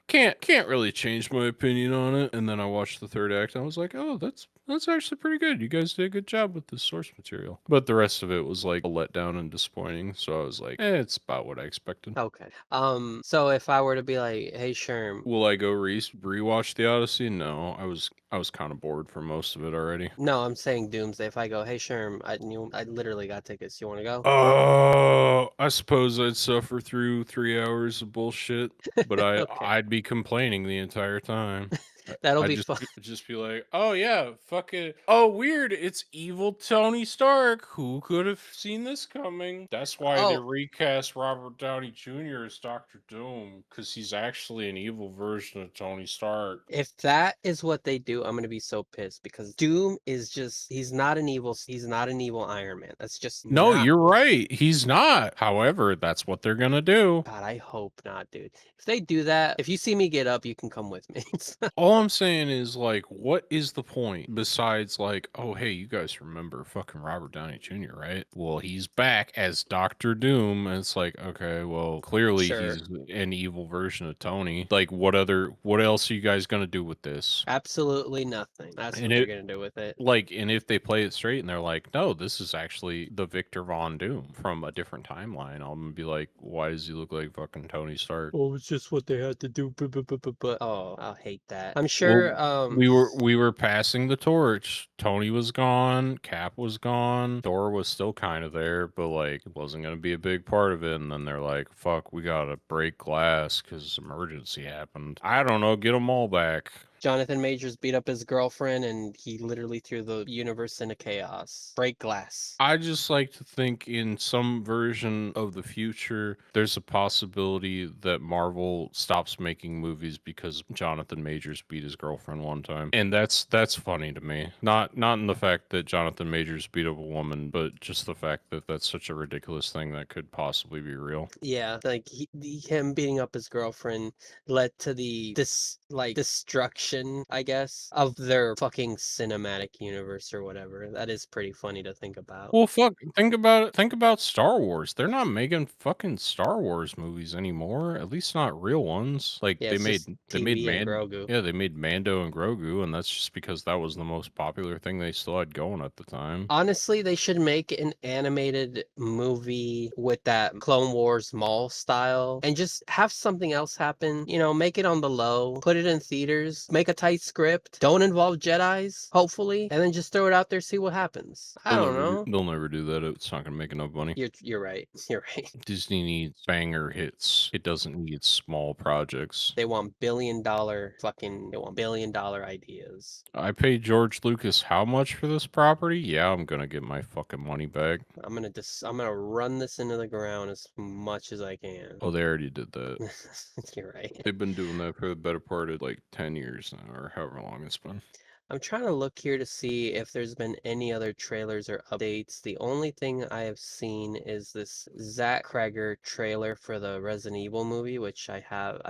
can't really change my opinion on it. And then I watched the third act and I was like, oh, that's actually pretty good. You guys did a good job with the source material. But the rest of it was like a letdown and disappointing. So I was like, it's about what I expected. Okay. So if I were to be like, hey, Sherm, Will I go rewatch the Odyssey? No, I was kind of bored for most of it already. no, I'm saying Doomsday. If I go, hey, Sherm, I literally got tickets. You want to go? Oh, I suppose I'd suffer through 3 hours of bullshit, but Okay. I'd be complaining the entire time. That'll I'd be just fun. just be like, oh yeah, fuck it. Oh weird, it's evil Tony Stark. Who could have seen this coming? That's why they Oh, recast Robert Downey Jr. as Doctor Doom, because he's actually an evil version of Tony Stark. if that is what they do, I'm gonna be so pissed because Doom is just he's not an evil Iron Man. That's just No, not you're right. He's not. However, that's what they're gonna do. God, I hope not, dude. If they do that, if you see me get up, you can come with me. All I'm saying is, like, what is the point besides, like, oh, hey, you guys remember fucking Robert Downey Jr., right? Well, he's back as Doctor Doom. And it's like, okay, well, clearly Sure. he's an evil version of Tony. Like, what else are you guys going to do with this? Absolutely nothing. That's And what they're it, gonna do with it. like, and if they play it straight and they're like, no, this is actually the Victor Von Doom from a different timeline, I'm gonna be like, why does he look like fucking Tony Stark? Oh, it's just what they had to do. Oh, I'll hate that. I'm Well, sure. we were passing the torch. Tony was gone, Cap was gone, Thor was still kind of there, but like it wasn't gonna be a big part of it. And then they're like, "Fuck, we gotta break glass because emergency happened." I don't know, get them all back. Jonathan Majors beat up his girlfriend, and he literally threw the universe into chaos. Break glass. I just like to think in some version of the future, there's a possibility that Marvel stops making movies because Jonathan Majors beat his girlfriend one time, and that's funny to me. Not in the fact that Jonathan Majors beat up a woman, but just the fact that that's such a ridiculous thing that could possibly be real. Yeah, like him beating up his girlfriend led to the destruction, I guess, of their fucking cinematic universe or whatever. That is pretty funny to think about. Well, fuck, think about it. Think about Star Wars. They're not making fucking Star Wars movies anymore. At least not real ones. Like Yeah, it's just they made TV and Grogu. yeah, they made Mando and Grogu, and that's just because that was the most popular thing they still had going at the time. Honestly, they should make an animated movie with that Clone Wars Mall style and just have something else happen. Make it on the low, put it in theaters, make a tight script, don't involve Jedis, hopefully, and then just throw it out there, see what happens. I don't know. They'll never do that. It's not gonna make enough money. You're right. You're right. Disney needs banger hits. It doesn't need small projects. They want billion dollar ideas. I paid George Lucas how much for this property? Yeah, I'm gonna get my fucking money back. I'm gonna run this into the ground as much as I can. Oh, they already did that. You're right. They've been doing that for the better part of like 10 years now, or however long it's been. I'm trying to look here to see if there's been any other trailers or updates. The only thing I have seen is this Zach Kreger trailer for the Resident Evil movie, which I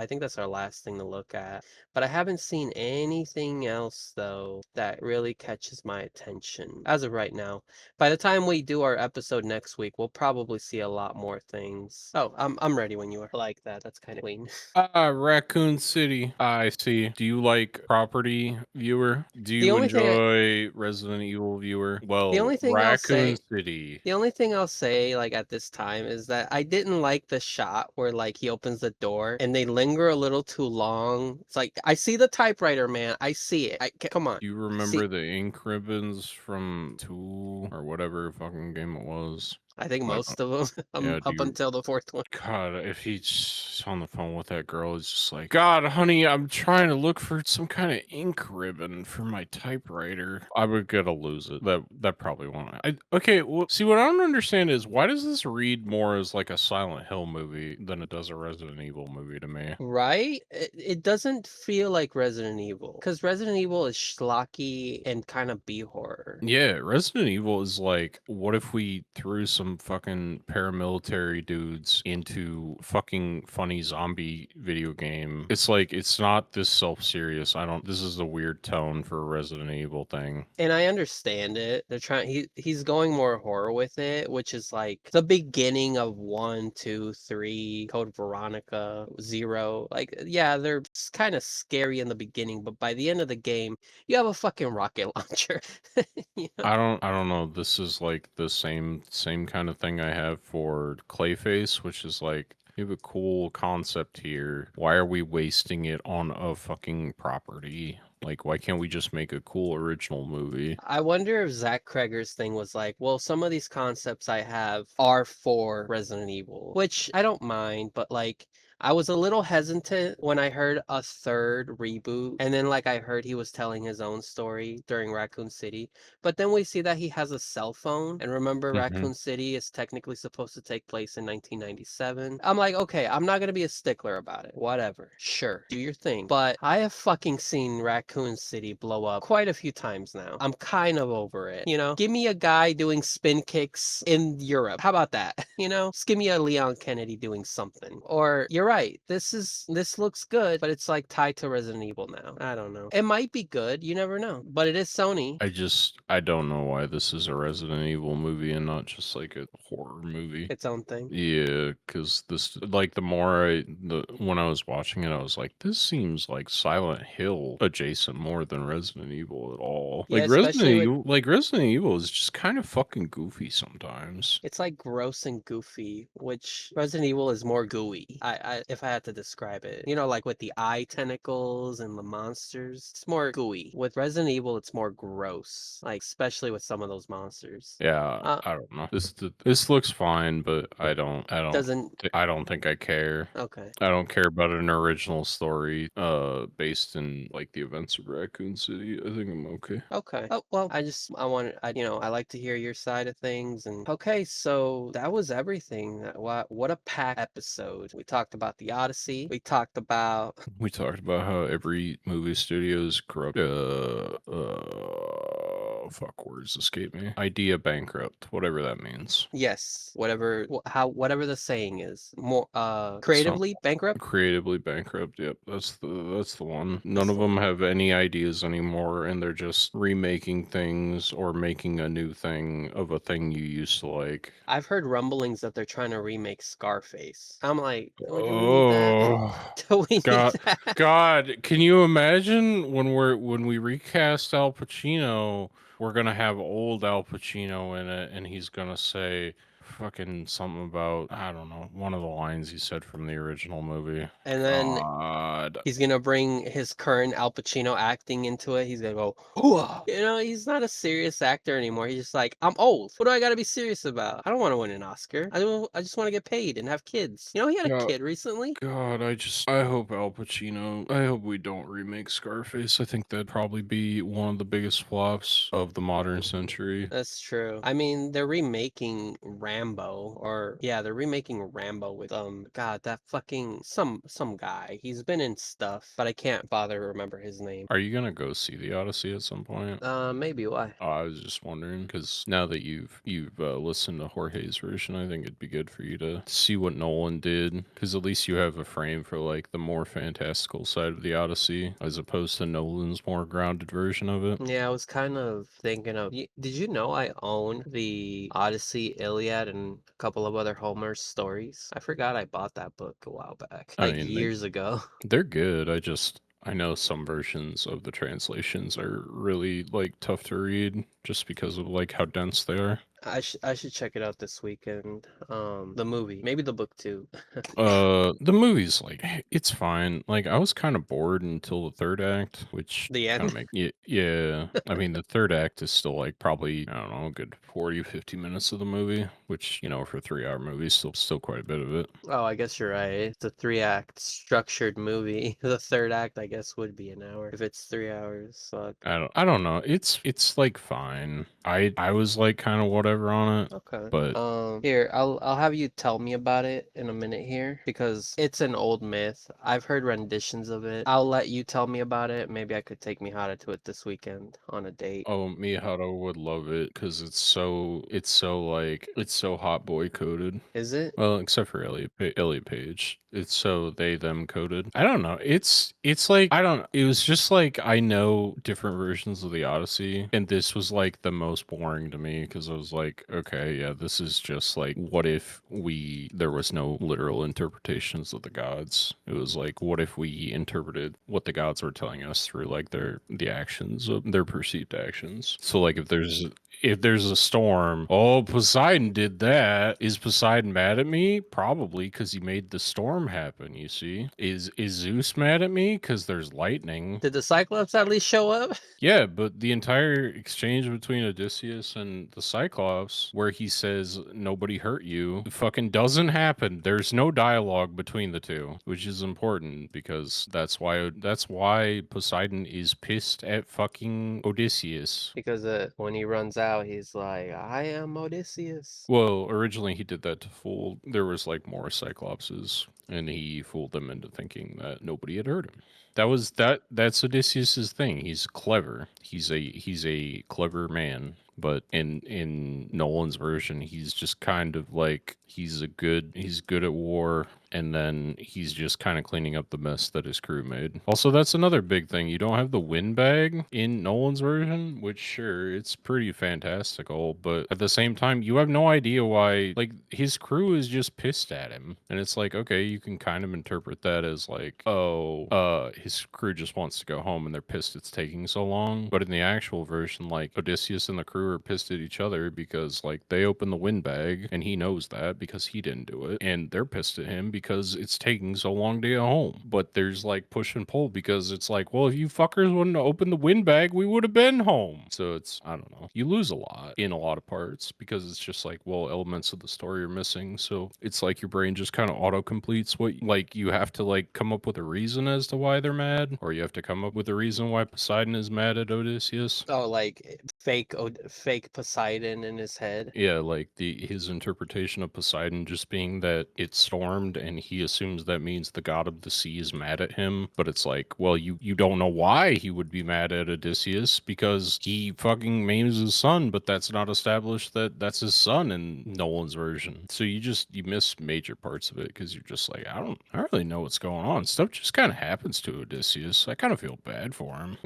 think that's our last thing to look at. But I haven't seen anything else though that really catches my attention as of right now. By the time we do our episode next week, we'll probably see a lot more things. Oh, I'm ready when you are. I like that. That's kind of clean. Raccoon City. I see. Do you like Property Viewer? Do The you only thing I, enjoy Resident Evil Viewer? the Well, only thing I'll Raccoon say City. The only thing I'll say, like, at this time is that I didn't like the shot where, like, he opens the door and they linger a little too long. It's like, I see the typewriter, man. I see it. Come on. Do you See, remember the ink ribbons from 2 or whatever fucking game it was? I think Like, most of them, yeah, do up you until the fourth one. God, if he's on the phone with that girl, it's just like, God, honey, I'm trying to look for some kind of ink ribbon for my typewriter. I would gotta lose it. That probably won't. Okay, well, see, what I don't understand is why does this read more as like a Silent Hill movie than it does a Resident Evil movie to me? Right? It doesn't feel like Resident Evil because Resident Evil is schlocky and kind of B horror. Yeah, Resident Evil is like, what if we threw some fucking paramilitary dudes into fucking funny zombie video game? It's like, it's not this self-serious. This is a weird tone for a Resident Evil thing. And I understand it. He's going more horror with it, which is like the beginning of 1, 2, 3, Code Veronica, 0. Like, yeah, they're kind of scary in the beginning, but by the end of the game, you have a fucking rocket launcher. You know? I don't know. This is like the same kind of thing I have for Clayface, which is like, you have a cool concept here. Why are we wasting it on a fucking property? Like, why can't we just make a cool original movie? I wonder if Zach Kreger's thing was like, well, some of these concepts I have are for Resident Evil, which I don't mind, but like, I was a little hesitant when I heard a third reboot, and then like I heard he was telling his own story during Raccoon City, but then we see that he has a cell phone, and remember Hmm. Raccoon City is technically supposed to take place in 1997. I'm like, okay, I'm not gonna be a stickler about it. Whatever. Sure, do your thing. But I have fucking seen Raccoon City blow up quite a few times now. I'm kind of over it. You know, give me a guy doing spin kicks in Europe. How about that? You know, just give me a Leon Kennedy doing something. Or you're right. This looks good, but it's like tied to Resident Evil now. I don't know. It might be good. You never know. But it is Sony. I don't know why this is a Resident Evil movie and not just like a horror movie. Its own thing. Yeah, because this, like, when I was watching it, I was like, this seems like Silent Hill adjacent more than Resident Evil at all. Yeah, especially with Like Resident Evil is just kind of fucking goofy sometimes. it's like gross and goofy, which Resident Evil is more gooey. If I had to describe it, you know, like with the eye tentacles and the monsters, it's more gooey. With Resident Evil, it's more gross, like especially with some of those monsters. Yeah, Uh, I don't know. This looks fine, but doesn't I don't think I care. okay. I don't care about an original story based in like the events of Raccoon City. I think I'm okay. Okay. Oh, well, I like to hear your side of things. And okay, so that was everything. What a packed episode. We talked about the Odyssey. We talked about, We talked about how every movie studio is corrupt. Fuck, words escape me. Idea bankrupt, whatever that means. yes, whatever the saying is. More So creatively bankrupt. creatively bankrupt. Yep, that's the one. None That's of the them one. have any ideas anymore, and they're just remaking things or making a new thing of a thing you used to like. I've heard rumblings that they're trying to remake Scarface. I'm like, oh, do we need that? Oh. Do we need God, that? God, can you imagine when we recast Al Pacino, we're gonna have old Al Pacino in it, and he's gonna say fucking something about, I don't know, one of the lines he said from the original movie. And then God, he's gonna bring his current Al Pacino acting into it. He's gonna go, "Hooah!" You know, he's not a serious actor anymore. He's just like, I'm old. What do I gotta be serious about? I don't want to win an Oscar. I just want to get paid and have kids. You know, he had a God, kid recently. God, I hope Al Pacino. I hope we don't remake Scarface. I think that'd probably be one of the biggest flops of the modern century. That's true. I mean, they're remaking Rambo Rambo, or yeah, they're remaking Rambo with God, that fucking some guy. He's been in stuff, but I can't bother to remember his name. Are you gonna go see the Odyssey at some point? Maybe why? Oh, I was just wondering because now that you've listened to Jorge's version, I think it'd be good for you to see what Nolan did because at least you have a frame for like the more fantastical side of the Odyssey as opposed to Nolan's more grounded version of it. Yeah, I was kind of thinking of. Did you know I own the Odyssey, Iliad, and a couple of other Homer stories? I forgot I bought that book a while back, I like mean, years ago. they're good. I know some versions of the translations are really like tough to read just because of like how dense they are. I should check it out this weekend. The movie, maybe the book too. The movie's like it's fine. Like I was kind of bored until the third act, which The kind of end. make yeah. I mean, the third act is still like probably I don't know, a good 40, 50 minutes of the movie, which for a 3 hour movie is still quite a bit of it. Oh, I guess you're right. It's a 3 act structured movie. The third act, I guess, would be an hour if it's 3 hours. Fuck. I don't know. It's like fine. I was like kind of whatever on it, Okay. but Here, I'll have you tell me about it in a minute here because it's an old myth. I've heard renditions of it. I'll let you tell me about it. Maybe I could take Mihara to it this weekend on a date. oh, Miyahara would love it because it's so hot boy coded. Is it? Well, except for Elliot Page. It's so they them coded. I don't know. It's like I don't it was just like I know different versions of the Odyssey and this was like the most boring to me because I was like, okay, yeah, this is just like what if there was no literal interpretations of the gods. It was like what if we interpreted what the gods were telling us through like the actions of their perceived actions. So like if there's a storm, oh, Poseidon did that. Is Poseidon mad at me? Probably because he made the storm happen, you see. Is Zeus mad at me? Because there's lightning. Did the Cyclops at least show up? Yeah, but the entire exchange between Odysseus and the Cyclops, where he says nobody hurt you, fucking doesn't happen. There's no dialogue between the two, which is important because that's why Poseidon is pissed at fucking Odysseus. Because when he runs out, he's like, I am Odysseus. Well, originally he did that to fool. There was like more Cyclopses, and he fooled them into thinking that nobody had hurt him. That's Odysseus's thing. He's clever. He's a clever man. But in Nolan's version, he's just kind of like he's good at war, and then he's just kind of cleaning up the mess that his crew made. Also, that's another big thing. You don't have the windbag in Nolan's version, which sure, it's pretty fantastical, but at the same time, you have no idea why like his crew is just pissed at him. And it's like, okay, you can kind of interpret that as like, oh, his crew just wants to go home and they're pissed it's taking so long. But in the actual version, like Odysseus and the crew are pissed at each other because like they opened the windbag and he knows that because he didn't do it. And they're pissed at him because it's taking so long to get home. But there's like push and pull because it's like, well, if you fuckers wouldn't have opened the windbag, we would have been home. So it's, I don't know. You lose a lot in a lot of parts because it's just like, well, elements of the story are missing. So it's like your brain just kind of auto completes what, like, you have to like come up with a reason as to why they're mad, or you have to come up with a reason why Poseidon is mad at Odysseus. Oh, like fake Poseidon in his head. Yeah, like his interpretation of Poseidon just being that it stormed and he assumes that means the god of the sea is mad at him, but it's like, well, you don't know why he would be mad at Odysseus because he fucking maims his son, but that's not established that that's his son in Nolan's version. So you miss major parts of it because you're just like, I don't really know what's going on. Stuff just kind of happens to Odysseus. I kind of feel bad for him.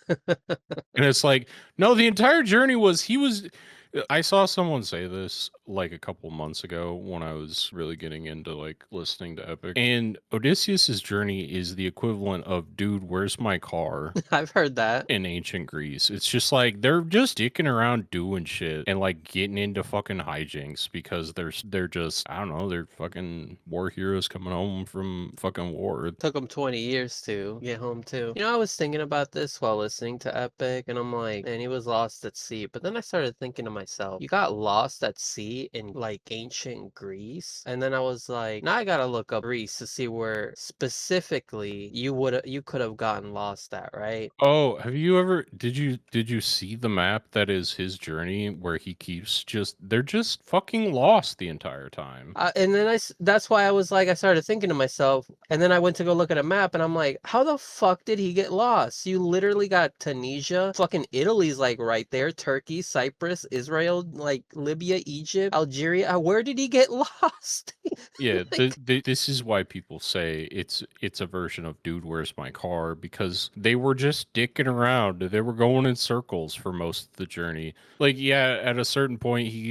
And it's like, no, the entire journey was I saw someone say this like a couple months ago when I was really getting into like listening to Epic. And Odysseus's journey is the equivalent of, dude, where's my car? I've heard that. In ancient Greece. It's just like they're just dicking around doing shit and like getting into fucking hijinks because they're just, I don't know, they're fucking war heroes coming home from fucking war. Took him 20 years to get home too. I was thinking about this while listening to Epic, and I'm like, man, he was lost at sea. But then I started thinking to myself, you got lost at sea be in like ancient Greece. And then I was like, now I gotta look up Greece to see where specifically you could have gotten lost at, right? Oh, have you ever did you see the map that is his journey where he keeps just they're just fucking lost the entire time. And then that's why I was like, I started thinking to myself, and then I went to go look at a map, and I'm like, how the fuck did he get lost? You literally got Tunisia, fucking Italy's like right there, Turkey, Cyprus, Israel, like Libya, Egypt, Algeria. Where did he get lost? Yeah, Like, this is why people say it's a version of Dude, Where's My Car? Because they were just dicking around. They were going in circles for most of the journey. Like, yeah, at a certain point he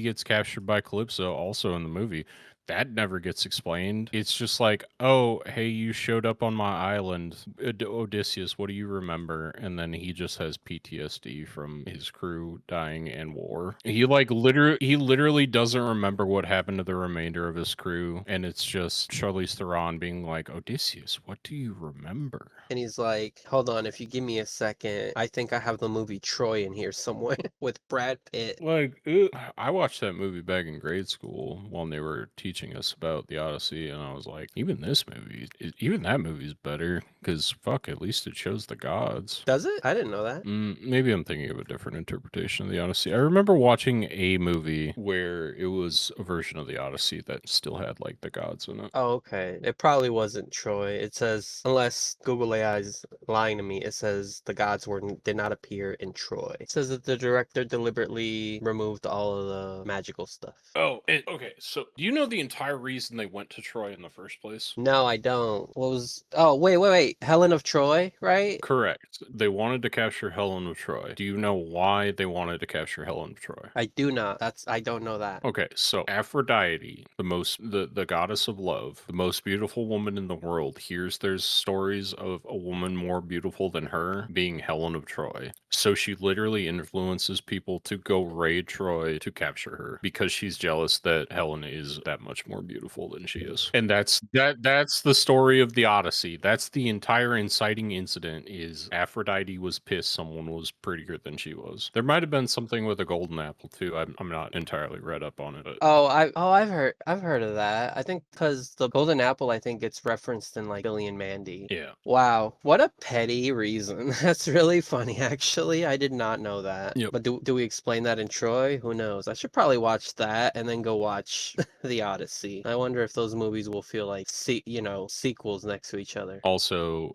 gets captured by Calypso also in the movie. That never gets explained. It's just like, oh, hey, you showed up on my island, Odysseus. What do you remember? And then he just has PTSD from his crew dying in war. He literally doesn't remember what happened to the remainder of his crew, and it's just Charlize Theron being like, Odysseus, what do you remember? and he's like, hold on, if you give me a second, I think I have the movie Troy in here somewhere with Brad Pitt. Like, I watched that movie back in grade school when they were teaching us about the Odyssey, and I was like, even this movie, even that movie's better because fuck, at least it shows the gods. Does it? I didn't know that. Maybe I'm thinking of a different interpretation of the Odyssey. I remember watching a movie where it was a version of the Odyssey that still had like the gods in it. Oh, okay. It probably wasn't Troy. It says, unless Google AI is lying to me, it says the gods did not appear in Troy. It says that the director deliberately removed all of the magical stuff. Oh, okay. So, do you know the entire reason they went to Troy in the first place? No, I don't. What was? Oh, wait. Helen of Troy, right? Correct. They wanted to capture Helen of Troy. Do you know why they wanted to capture Helen of Troy? I do not. I don't know that. Okay, so Aphrodite, the goddess of love, the most beautiful woman in the world, hears there's stories of a woman more beautiful than her being Helen of Troy. So she literally influences people to go raid Troy to capture her because she's jealous that Helen is that much more beautiful than she is. And that's the story of the Odyssey. That's the entire inciting incident is Aphrodite was pissed someone was prettier than she was. There might have been something with a golden apple too. I'm not entirely read up on it. But I've heard of that. I think because the golden apple, I think it's referenced in like Billy and Mandy. yeah. Wow, what a petty reason. That's really funny, actually. I did not know that. Yep. But do we explain that in Troy? Who knows? I should probably watch that and then go watch the Odyssey. I wonder if those movies will feel like sequels next to each other. Also,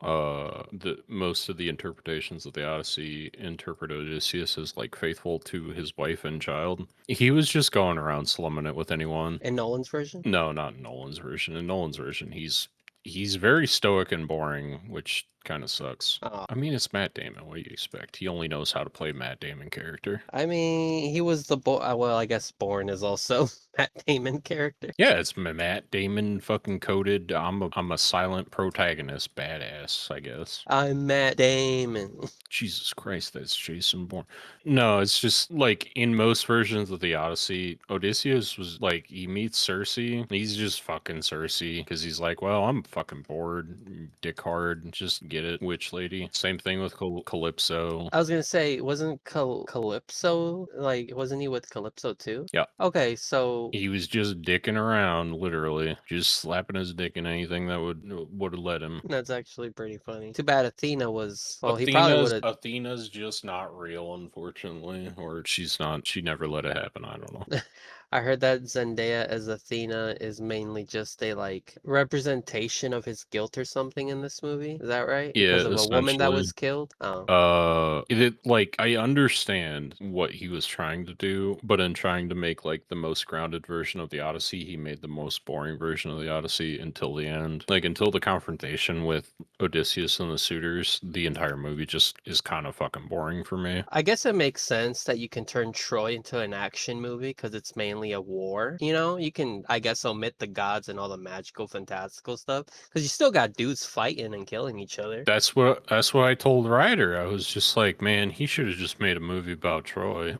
the most of the interpretations of the Odyssey interpret Odysseus as like faithful to his wife and child. He was just going around slumming it with anyone. In Nolan's version? No, not in Nolan's version. In Nolan's version, he's very stoic and boring, which kind of sucks. Oh, I mean, it's Matt Damon. What do you expect? He only knows how to play Matt Damon character. I mean, he was the well, I guess Bourne is also Matt Damon character. Yeah, it's Matt Damon fucking coded. I'm a silent protagonist, badass, I guess. I'm Matt Damon. Jesus Christ, that's Jason Bourne. No, it's just like in most versions of the Odyssey, Odysseus was like he meets Cersei. He's just fucking Cersei because he's like, well, I'm fucking bored, dick hard, just get it, witch lady. Same thing with Calypso. I was gonna say, wasn't Calypso like, wasn't he with Calypso too? Yeah. Okay, so He was just dicking around, literally, just slapping his dick in anything that would have let him. that's actually pretty funny. Too bad Athena was. Well, he probably would have. Athena's just not real, unfortunately, or she's not. She never let it happen. I don't know. I heard that Zendaya as Athena is mainly just a like representation of his guilt or something in this movie. Is that right? Yeah, Because of a woman that essentially. was killed. Oh, Like I understand what he was trying to do, but in trying to make like the most grounded version of the Odyssey, he made the most boring version of the Odyssey until the end. Like until the confrontation with Odysseus and the suitors, the entire movie just is kind of fucking boring for me. I guess it makes sense that you can turn Troy into an action movie because it's mainly a war. You know, you can, I guess, omit the gods and all the magical, fantastical stuff because you still got dudes fighting and killing each other. That's what I told Ryder. I was just like, man, he should have just made a movie about Troy.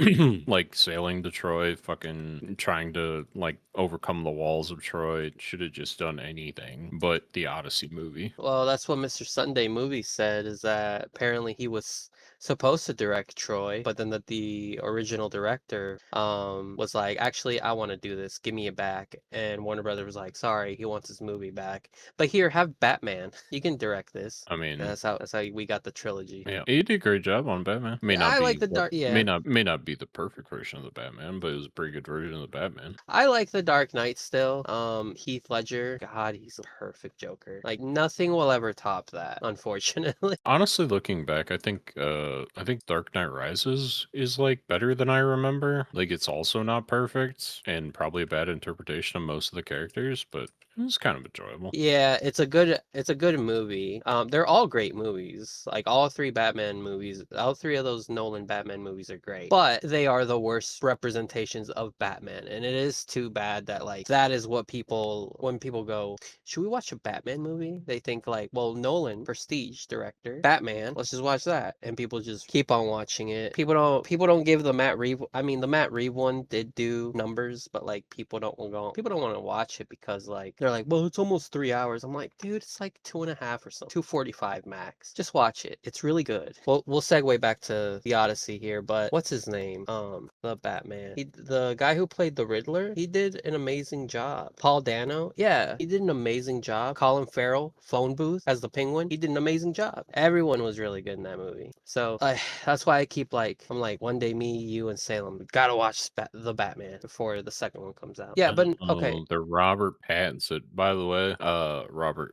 Like sailing to Troy, fucking trying to like overcome the walls of Troy. Should have just done anything but the Odyssey movie. Well, that's what Mr. Sunday Movie said, is that apparently he was supposed to direct Troy, but then the original director was like, actually, I want to do this. Give me it back. And Warner Brothers was like, sorry, he wants his movie back. But here, have Batman. You can direct this. I And mean, that's how we got the trilogy. yeah, he did a great job on Batman. May not I like be the what dark. Yeah, may not be the perfect version of the Batman, but it was a pretty good version of the Batman. I like the Dark Knight still. Heath Ledger, God, he's a perfect Joker. Like nothing will ever top that, unfortunately. Honestly, looking back, I think Dark Knight Rises is like better than I remember. Like it's also not perfect and probably a bad interpretation of most of the characters, but it was kind of enjoyable. Yeah, it's a good movie. They're all great movies. Like all three Batman movies, all three of those Nolan Batman movies are great. But they are the worst representations of Batman. And it is too bad that like that is what people when people go, should we watch a Batman movie? They think like, well, Nolan, prestige director, Batman, let's just watch that. And people just keep on watching it. People don't give the Matt Reeve I mean the Matt Reeve one did do numbers, but like people don't want to watch it because like they're like, well, it's almost 3 hours. I'm like, dude, it's like 2.5 or something. 2:45 max. Just watch it. It's really good. We'll segue back to the Odyssey here, but what's his name? The Batman. The guy who played the Riddler, he did an amazing job. Paul Dano, yeah, he did an amazing job. Colin Farrell, phone booth as the Penguin, he did an amazing job. Everyone was really good in that movie. So that's why I keep like, I'm like, one day me, you, and Salem gotta watch the Batman before the second one comes out. Yeah, but okay. The Robert Pattinson, by the way, Robert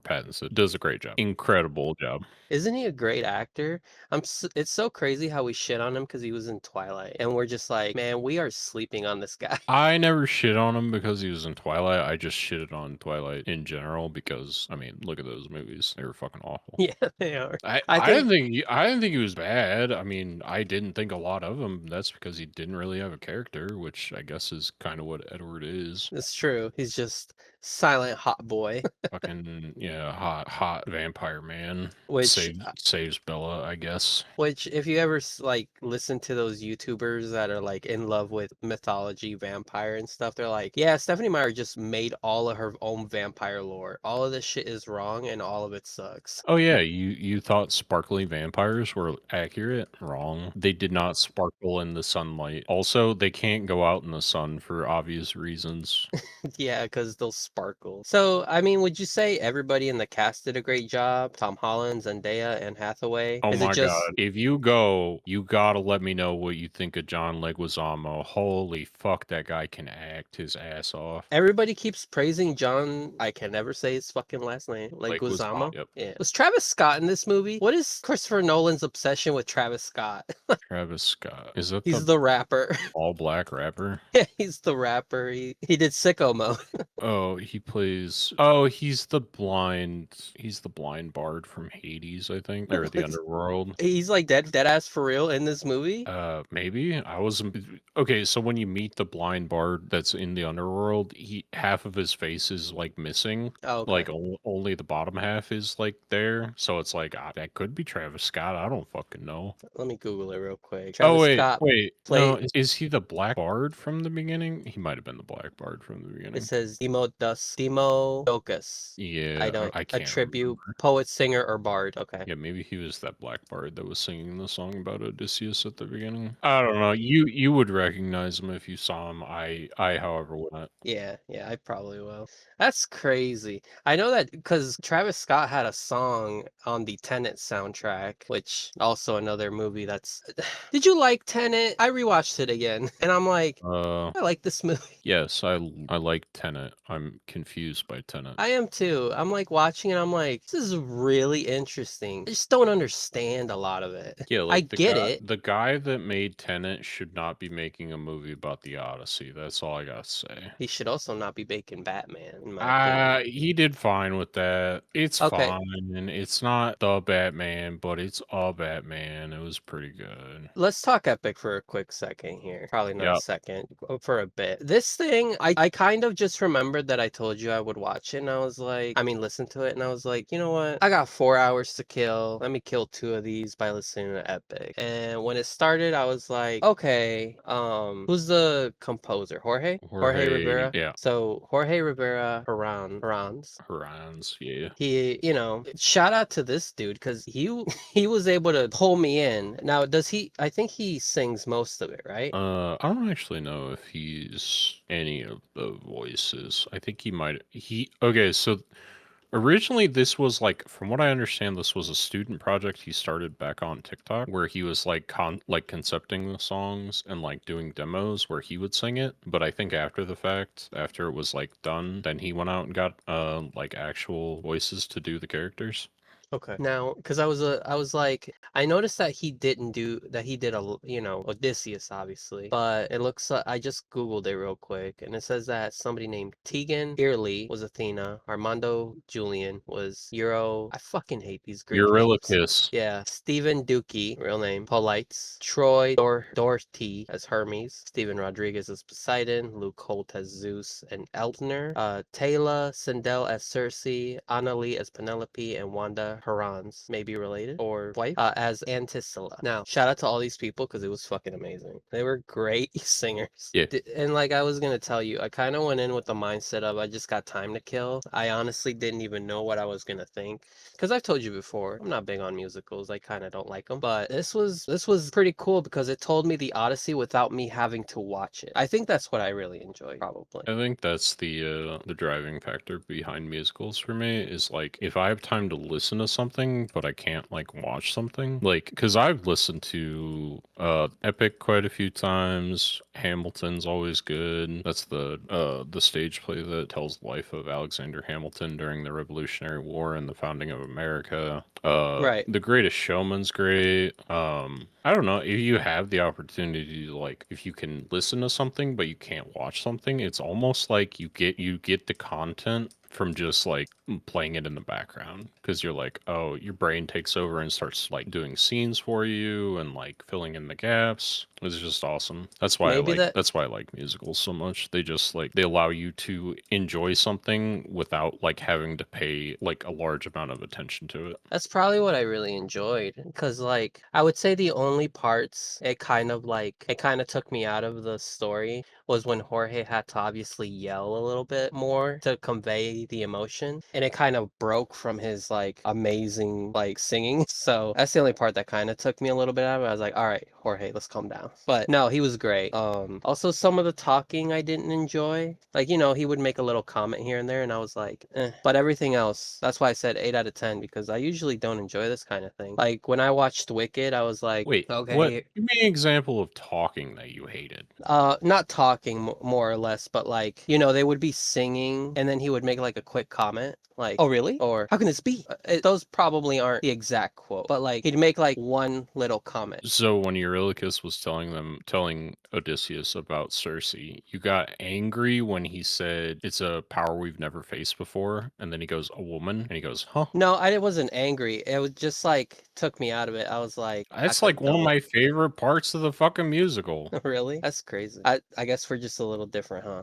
Pattinson does a great job, incredible job. Isn't he a great actor? It's so crazy how we shit on him because he was in Twilight, and we're just like, man, we are sleeping on this guy. I never shit on him because he was in Twilight. I just shitted on Twilight in general because I mean, look at those movies; they were fucking awful. Yeah, they are. I think I didn't think he was bad. I mean, I didn't think a lot of him. That's because he didn't really have a character, which I guess is kind of what Edward is. it's true. He's just silent hot boy, Fucking yeah, hot vampire man which saves Bella, I guess. which if you ever like listen to those YouTubers that are like in love with mythology, vampire and stuff, they're like, yeah, Stephanie Meyer just made all of her own vampire lore. All of this shit is wrong and all of it sucks. Oh yeah, you thought sparkly vampires were accurate? Wrong. They did not sparkle in the sunlight. Also, they can't go out in the sun for obvious reasons. Yeah, because they'll sparkle. So, I mean, would you say everybody in the cast did a great job? Tom Holland, Zendaya, and Hathaway? Oh Is it my just god. If you go, you gotta let me know what you think of John Leguizamo. Holy fuck, that guy can act his ass off. everybody keeps praising John? I can never say his fucking last name. Leguizamo, Leguizamo? yep. Yeah. Was Travis Scott in this movie? What is Christopher Nolan's obsession with Travis Scott? Travis Scott. Is that He's the the rapper. all black rapper? Yeah, he's the rapper. He did Sicko Mode. Oh, he's the blind bard from Hades, I think. Or the underworld. He's like dead ass for real in this movie. Maybe I wasn't okay. So when you meet the blind bard that's in the underworld, he half of his face is like missing. Oh, okay. Like only the bottom half is like there. So it's like that could be Travis Scott. I don't fucking know. Let me Google it real quick. Oh Travis Scott wait, no, played. is he the black bard from the beginning? He might have been the black bard from the It beginning. says Demo Docus. Yeah, I don't I can't attribute remember. poet, singer, or bard. Okay. Yeah, maybe he was that black bard that was singing the song about Odysseus at the beginning. I don't know. You would recognize him if you saw him. I however would not. Yeah, I probably will. That's crazy. I know that because Travis Scott had a song on the Tenet soundtrack, which also another movie that's. Did you like Tenet? I rewatched it again, and I'm like, I like this movie. Yes, I like Tenet. I'm confused by Tenet. I am too. I'm like watching it. I'm like, this is really interesting. I just don't understand a lot of it. Yeah, I like get it. the guy that made Tenet should not be making a movie about the Odyssey. That's all I gotta say. He should also not be making Batman, in my opinion. He did fine with that. It's Okay, fine. It's not the Batman, but it's a Batman. It was pretty good. let's talk Epic for a quick second here. Probably not a Yep. second, for a bit. This thing, I kind of just remembered that I I told you I would watch it, and I mean, listen to it, and I was like, you know what? I got 4 hours to kill. Let me kill 2 of these by listening to Epic. And when it started, I was like, okay, who's the composer? Jorge Jorge, Rivera? yeah, So Jorge Rivera Harans. Harans, yeah. He, shout out to this dude because he was able to pull me in. Now, does he? I think he sings most of it, right? I don't actually know if he's any of the voices. I think he might. Okay, so originally this was like, from what I understand, this was a student project he started back on TikTok, where he was like concepting the songs and like doing demos where he would sing it. But I think after the fact, after it was like done, then he went out and got like actual voices to do the characters. Okay. Now, because I was like, I noticed that he didn't do that. He did Odysseus, obviously, but it looks like I just Googled it real quick, and it says that somebody named Tegan Early was Athena, Armando Julian was Euro. I fucking hate these Greek names. Eurylochus. Yeah, Stephen Dookie, real name, Polites, Troy Doherty as Hermes, Steven Rodriguez as Poseidon, Luke Holt as Zeus and Eltner, Taylor Sindel as Circe, Annalie as Penelope, and Wanda Harans, maybe related or wife, as Antisilla. Now, shout out to all these people because it was fucking amazing. They were great singers. Yeah. And like I was gonna tell you, I kind of went in with the mindset of I just got time to kill. I honestly didn't even know what I was gonna think because I've told you before, I'm not big on musicals. I kind of don't like them, but this was pretty cool because it told me the Odyssey without me having to watch it. I think that's what I really enjoyed, probably. I think that's the driving factor behind musicals for me, is like, if I have time to listen to something but I can't like watch something, like, because I've listened to Epic quite a few times. Hamilton's always good. That's the stage play that tells the life of Alexander Hamilton during the Revolutionary War and the founding of America. Right. The Greatest Showman's great. I don't know, if you have the opportunity to, like, if you can listen to something but you can't watch something, it's almost like you get the content from just like playing it in the background, because you're like, oh, your brain takes over and starts like doing scenes for you and like filling in the gaps. It's just awesome. Maybe that That's why I like musicals so much. They just like, they allow you to enjoy something without like having to pay like a large amount of attention to it. That's probably what I really enjoyed because, like, I would say the only parts it kind of took me out of the story was when Jorge had to obviously yell a little bit more to convey the emotion, and it kind of broke from his like amazing like singing. So that's the only part that kind of took me a little bit out of it. I was like, all right, Jorge, let's calm down. But no, he was great. Also some of the talking I didn't enjoy. Like, he would make a little comment here and there, and I was like, eh. But everything else, that's why I said 8 out of 10 because I usually don't enjoy this kind of thing. Like when I watched Wicked, I was like, Wait, what? okay, Give me an example of talking that you hated. not talking more or less, but like, they would be singing and then he would make like a quick comment like, oh really? Or how can this be? Those probably aren't the exact quote, but like he'd make like one little comment. So when Eurylochus was telling Odysseus about Circe, you got angry when he said it's a power we've never faced before, and then he goes, a woman, and he goes, huh? No, I wasn't angry. It was just like took me out of it. I was like, I That's could like have one of done my favorite parts of the fucking musical. really? That's crazy. I guess we're just a little different, huh?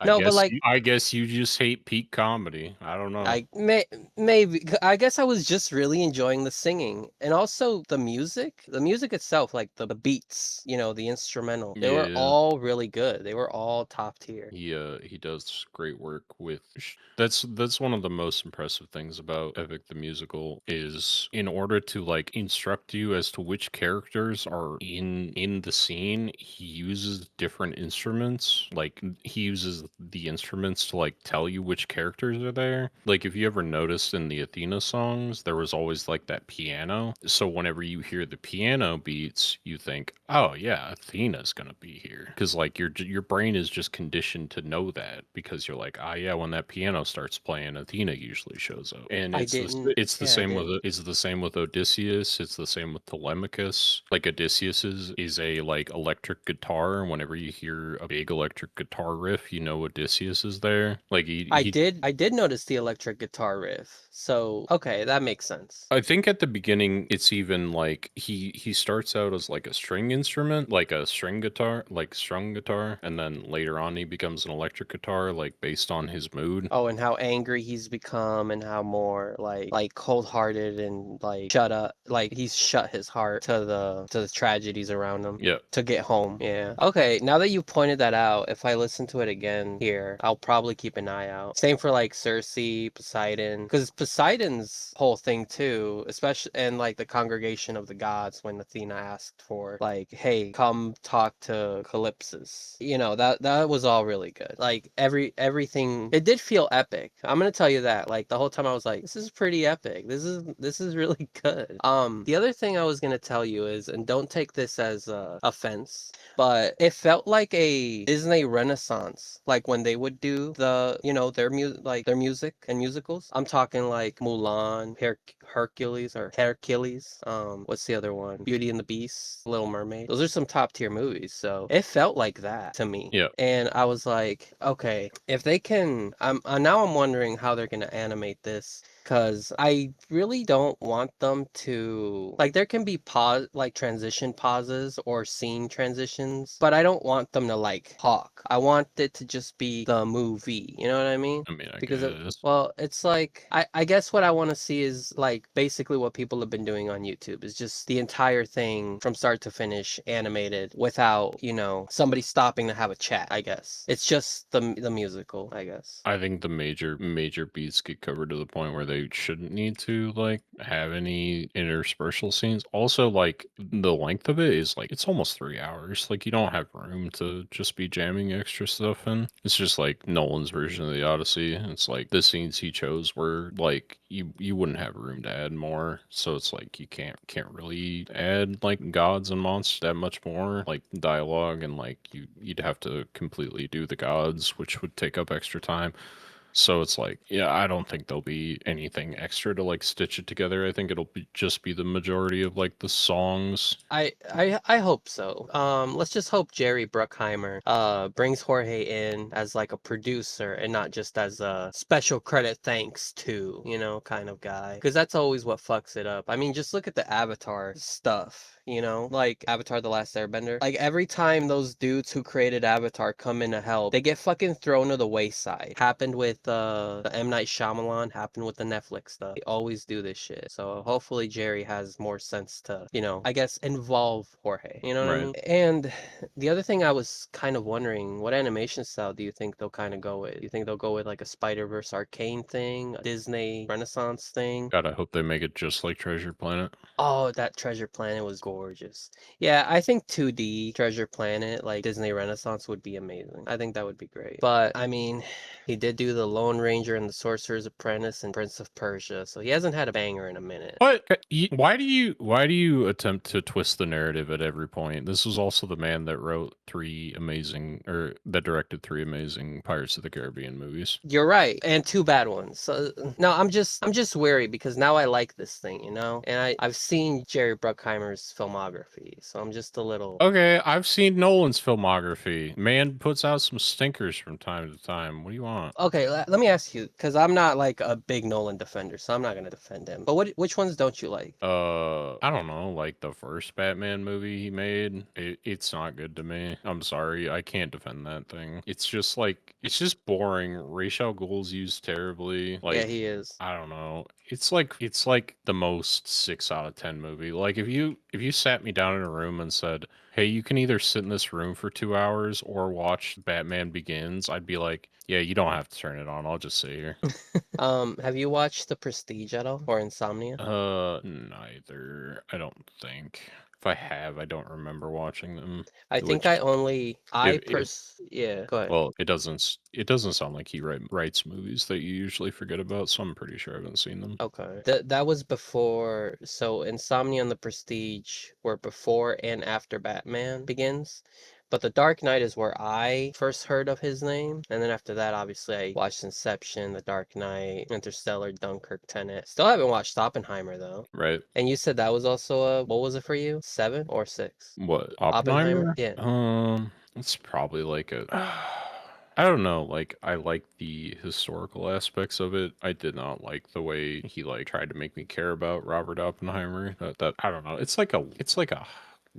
I No, but guess like I guess you just hate peak comedy. I don't know. maybe I guess I was just really enjoying the singing and also the music. The music itself, like the beats, the instrumental, they were Yeah. all really good. They were all top tier. He does great work with that's one of the most impressive things about Epic the Musical, is in order to like instruct you as to which characters are in the scene, he uses different instruments. Like, he uses the instruments to like tell you which characters are there. Like, if you ever noticed in the Athena songs, there was always like that piano. So whenever you hear the piano beats, you think, oh yeah, Athena's gonna be here, because like your brain is just conditioned to know that, because you're like, ah, yeah, when that piano starts playing, Athena usually shows up. And I didn't. it's the Yeah, I same with didn't. it's the same with Odysseus. It's the same with Telemachus. Like, Odysseus is a like electric guitar. Whenever you hear a big electric guitar riff, you know Odysseus is there. Like, I did notice the electric guitar riff. So okay, that makes sense. I think at the beginning, it's even like he starts out as like a string instrument, like a string guitar, like strung guitar, and then later on he becomes an electric guitar, like based on his mood. Oh, and how angry he's become, and how more like cold-hearted and like shut up, like he's shut his heart to the tragedies around him Yeah. to get home. Yeah. Okay, now that you pointed that out, if I listen to it again here, I'll probably keep an eye out. Same for like Cersei, Poseidon, because Poseidon's whole thing too, especially and like the congregation of the gods when Athena asked for like, hey, come talk to Calypsis. You know, that was all really good. Like everything, it did feel epic. I'm gonna tell you that. Like the whole time I was like, this is pretty epic. This is really good. The other thing I was gonna tell you is, and don't take this as offense, but it felt like a Disney Renaissance, like when they would do their music and musicals. I'm talking like Mulan, Hercules or Hercules. What's the other one? Beauty and the Beast, Little Mermaid. Those are some top tier movies. So it felt like that to me. Yeah. And I was like, okay, if they can, now I'm wondering how they're gonna animate this, because I really don't want them to, like, there can be transition pauses or scene transitions, but I don't want them to like talk. I want it to just be the movie. You know what I mean? I mean, I Because guess. well, it's like I guess what I want to see is like basically what people have been doing on YouTube is just the entire thing from start to finish animated without, somebody stopping to have a chat, I guess. It's just the musical, I guess. I think the major beats get covered to the point where they shouldn't need to like have any interspersal scenes. Also, like the length of it is like it's almost 3 hours. Like you don't have room to just be jamming extra stuff in. It's just like Nolan's version of the Odyssey. It's like the scenes he chose were like you wouldn't have room to add more. So it's like you can't really add like gods and monsters that much more like dialogue, and like you'd have to completely do the gods, which would take up extra time. So it's like, yeah, I don't think there'll be anything extra to like stitch it together. I think it'll just be the majority of like the songs. I hope so. Let's just hope Jerry Bruckheimer brings Jorge in as like a producer and not just as a special credit thanks to, kind of guy. Because that's always what fucks it up. I mean, just look at the Avatar stuff. Like Avatar The Last Airbender. Like every time those dudes who created Avatar come in to help, they get fucking thrown to the wayside. Happened with the M. Night Shyamalan, happened with the Netflix stuff. They always do this shit. So hopefully Jerry has more sense to, I guess involve Jorge. You know what I Right. mean? And the other thing I was kind of wondering, what animation style do you think they'll kind of go with? Do you think they'll go with like a Spider-Verse Arcane thing, a Disney Renaissance thing? God, I hope they make it just like Treasure Planet. Oh, that Treasure Planet was gorgeous. Yeah, I think 2D Treasure Planet, like Disney Renaissance, would be amazing. I think that would be great. But I mean, he did do the Lone Ranger and the Sorcerer's Apprentice and Prince of Persia, so he hasn't had a banger in a minute. But why do you attempt to twist the narrative at every point? This was also the man that wrote that directed three amazing Pirates of the Caribbean movies. You're right, and two bad ones. So no, I'm just wary because now I like this thing, and I've seen Jerry Bruckheimer's filmography, so I'm just a little. Okay, I've seen Nolan's filmography. Man puts out some stinkers from time to time. What do you want? Okay, let me ask you, because I'm not like a big Nolan defender, so I'm not gonna defend him. But which ones don't you like? I don't know, like the first Batman movie he made, it's not good to me. I'm sorry, I can't defend that thing. It's just like it's just boring. Ra's al Ghul's used terribly. Yeah, Like he is. I don't know. It's like the most 6 out of 10 movie. Like if you sat me down in a room and said, "Hey, you can either sit in this room for 2 hours or watch Batman Begins," I'd be like, "Yeah, you don't have to turn it on. I'll just sit here." Have you watched The Prestige at all or Insomnia? Neither. I don't think. If I have, I don't remember watching them. I think Which, I only I if yeah, go ahead. well, it doesn't sound like he writes movies that you usually forget about, so I'm pretty sure I haven't seen them. Okay. That was before, so Insomnia and The Prestige were before and after Batman Begins. But The Dark Knight is where I first heard of his name. And then after that, obviously, I watched Inception, The Dark Knight, Interstellar, Dunkirk, Tenet. Still haven't watched Oppenheimer, though. Right? And you said that was also what was it for you? 7 or 6? What, Oppenheimer? Oppenheimer? Yeah. It's probably like a I don't know, like I like the historical aspects of it. I did not like the way he like tried to make me care about Robert Oppenheimer. That I don't know. It's like a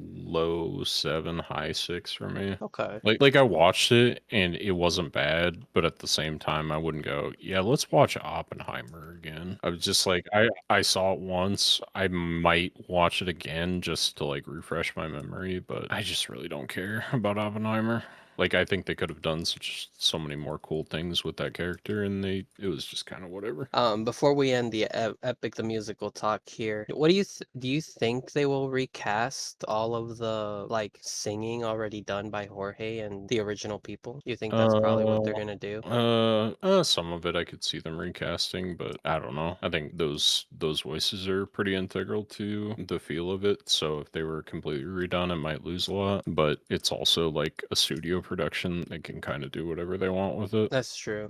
low 7, high 6 for me. Okay. Like I watched it and it wasn't bad, but at the same time I wouldn't go, yeah, let's watch Oppenheimer again. I was just like, I saw it once. I might watch it again just to like refresh my memory, but I just really don't care about Oppenheimer. Like I think they could have done so many more cool things with that character, and it was just kind of whatever. Before we end the Epic the Musical talk here, what do you think they will recast all of the like singing already done by Jorge and the original people? You think that's probably what they're Uh, gonna do? some of it I could see them recasting, but I don't know. I think those voices are pretty integral to the feel of it. So if they were completely redone, it might lose a lot. But it's also like a studio production; they can kind of do whatever they want with it. That's true.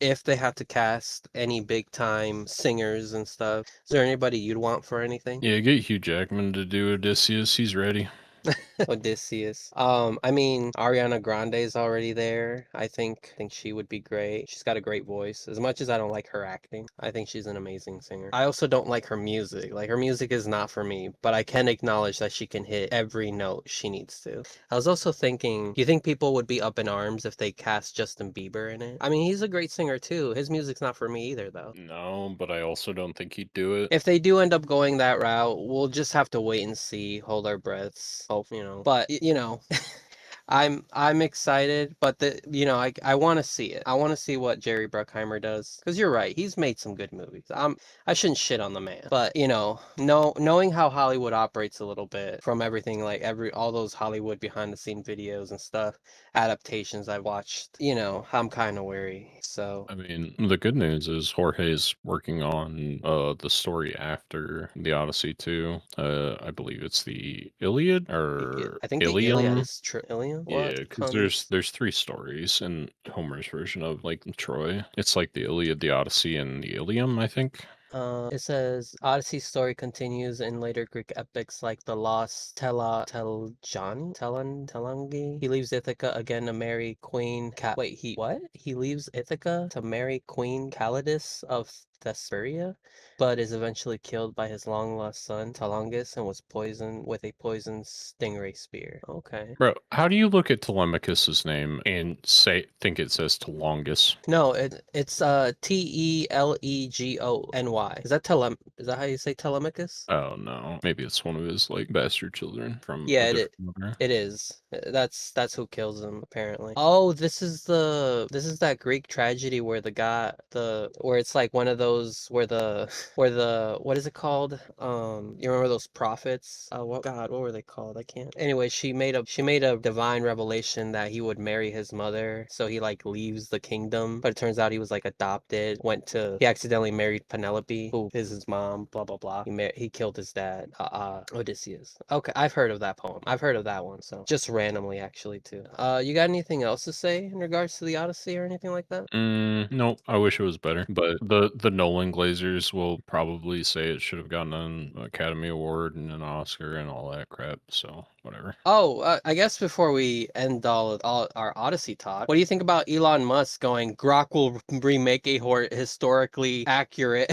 If they had to cast any big time singers and stuff, is there anybody you'd want for anything? Yeah, get Hugh Jackman to do Odysseus. He's ready. Odysseus. I mean, Ariana Grande is already there. I think she would be great. She's got a great voice. As much as I don't like her acting, I think she's an amazing singer. I also don't like her music. Like her music is not for me, but I can acknowledge that she can hit every note she needs to. I was also thinking, do you think people would be up in arms if they cast Justin Bieber in it? I mean, he's a great singer too. His music's not for me either though. No, but I also don't think he'd do it. If they do end up going that route, we'll just have to wait and see, hold our breaths, hope, you know. But you know, I'm excited, but I want to see it. I want to see what Jerry Bruckheimer does because you're right. He's made some good movies. I shouldn't shit on the man, but knowing how Hollywood operates a little bit from everything like all those Hollywood behind the scene videos and stuff, adaptations I've watched, I'm kind of wary. So I mean, the good news is Jorge's working on the story after the Odyssey too. I believe it's the Iliad or I think the Iliad Ilium. is Ilium. Yeah, What because comes? there's three stories in Homer's version of like Troy. It's like the Iliad, the Odyssey, and the Ilium, I think. It says Odyssey's story continues in later Greek epics like the lost Telangi. He leaves Ithaca again to marry Queen Wait, he what? He leaves Ithaca to marry Queen Calidus of Thesperia, but is eventually killed by his long lost son Talongus and was poisoned with a poisoned stingray spear. Okay. Bro, how do you look at Telemachus's name and think it says Telongus? No, it's Telegony. Is that how you say Telemachus? Oh no, maybe it's one of his like bastard children from a Yeah, different mother. it is. That's who kills him apparently. Oh, this is that Greek tragedy where where it's like one of those where the where the what is it called? You remember those prophets? What were they called? I can't. Anyway, she made a divine revelation that he would marry his mother, so he like leaves the kingdom, but it turns out he was like adopted. He accidentally married Penelope, who is his mom. Blah blah blah. He killed his dad. Odysseus. Okay, I've heard of that poem. I've heard of that one. So just randomly, actually, too. You got anything else to say in regards to the Odyssey or anything like that? No, I wish it was better. But the Nolan Glazers will probably say it should have gotten an Academy Award and an Oscar and all that crap. So whatever. Oh, I guess before we end all our Odyssey talk, what do you think about Elon Musk going, Grok will remake a historically accurate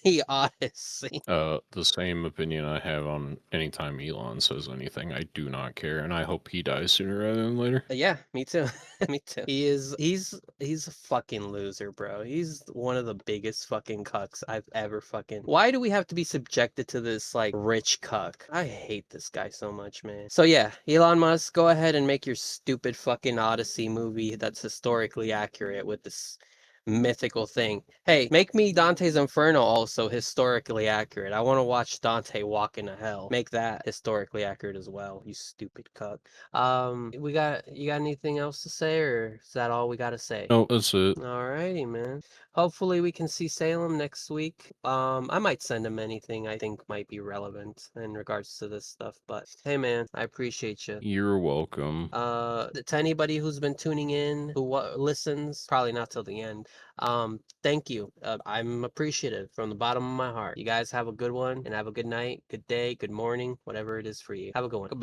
the Odyssey? The same opinion I have on anytime Elon says anything. I do not care, and I hope he dies sooner rather than later. Yeah, me too. Me too. He's a fucking loser, bro. He's one of the biggest fucking cucks I've ever fucking. Why do we have to be subjected to this like rich cuck? I hate this guy so much, man. So yeah, Elon Musk, go ahead and make your stupid fucking Odyssey movie that's historically accurate with this mythical thing. Hey, make me Dante's Inferno also historically accurate. I want to watch Dante walk into hell. Make that historically accurate as well, you stupid cuck. You got anything else to say, or is that all we gotta say? No, that's it. Alrighty, man. Hopefully we can see Salem next week. I might send him anything I think might be relevant in regards to this stuff. But hey, man, I appreciate you. You're welcome. To anybody who's been tuning in, who listens, probably not till the end. Thank you. I'm appreciative from the bottom of my heart. You guys have a good one and have a good night, good day, good morning, whatever it is for you. Have a good one. Goodbye.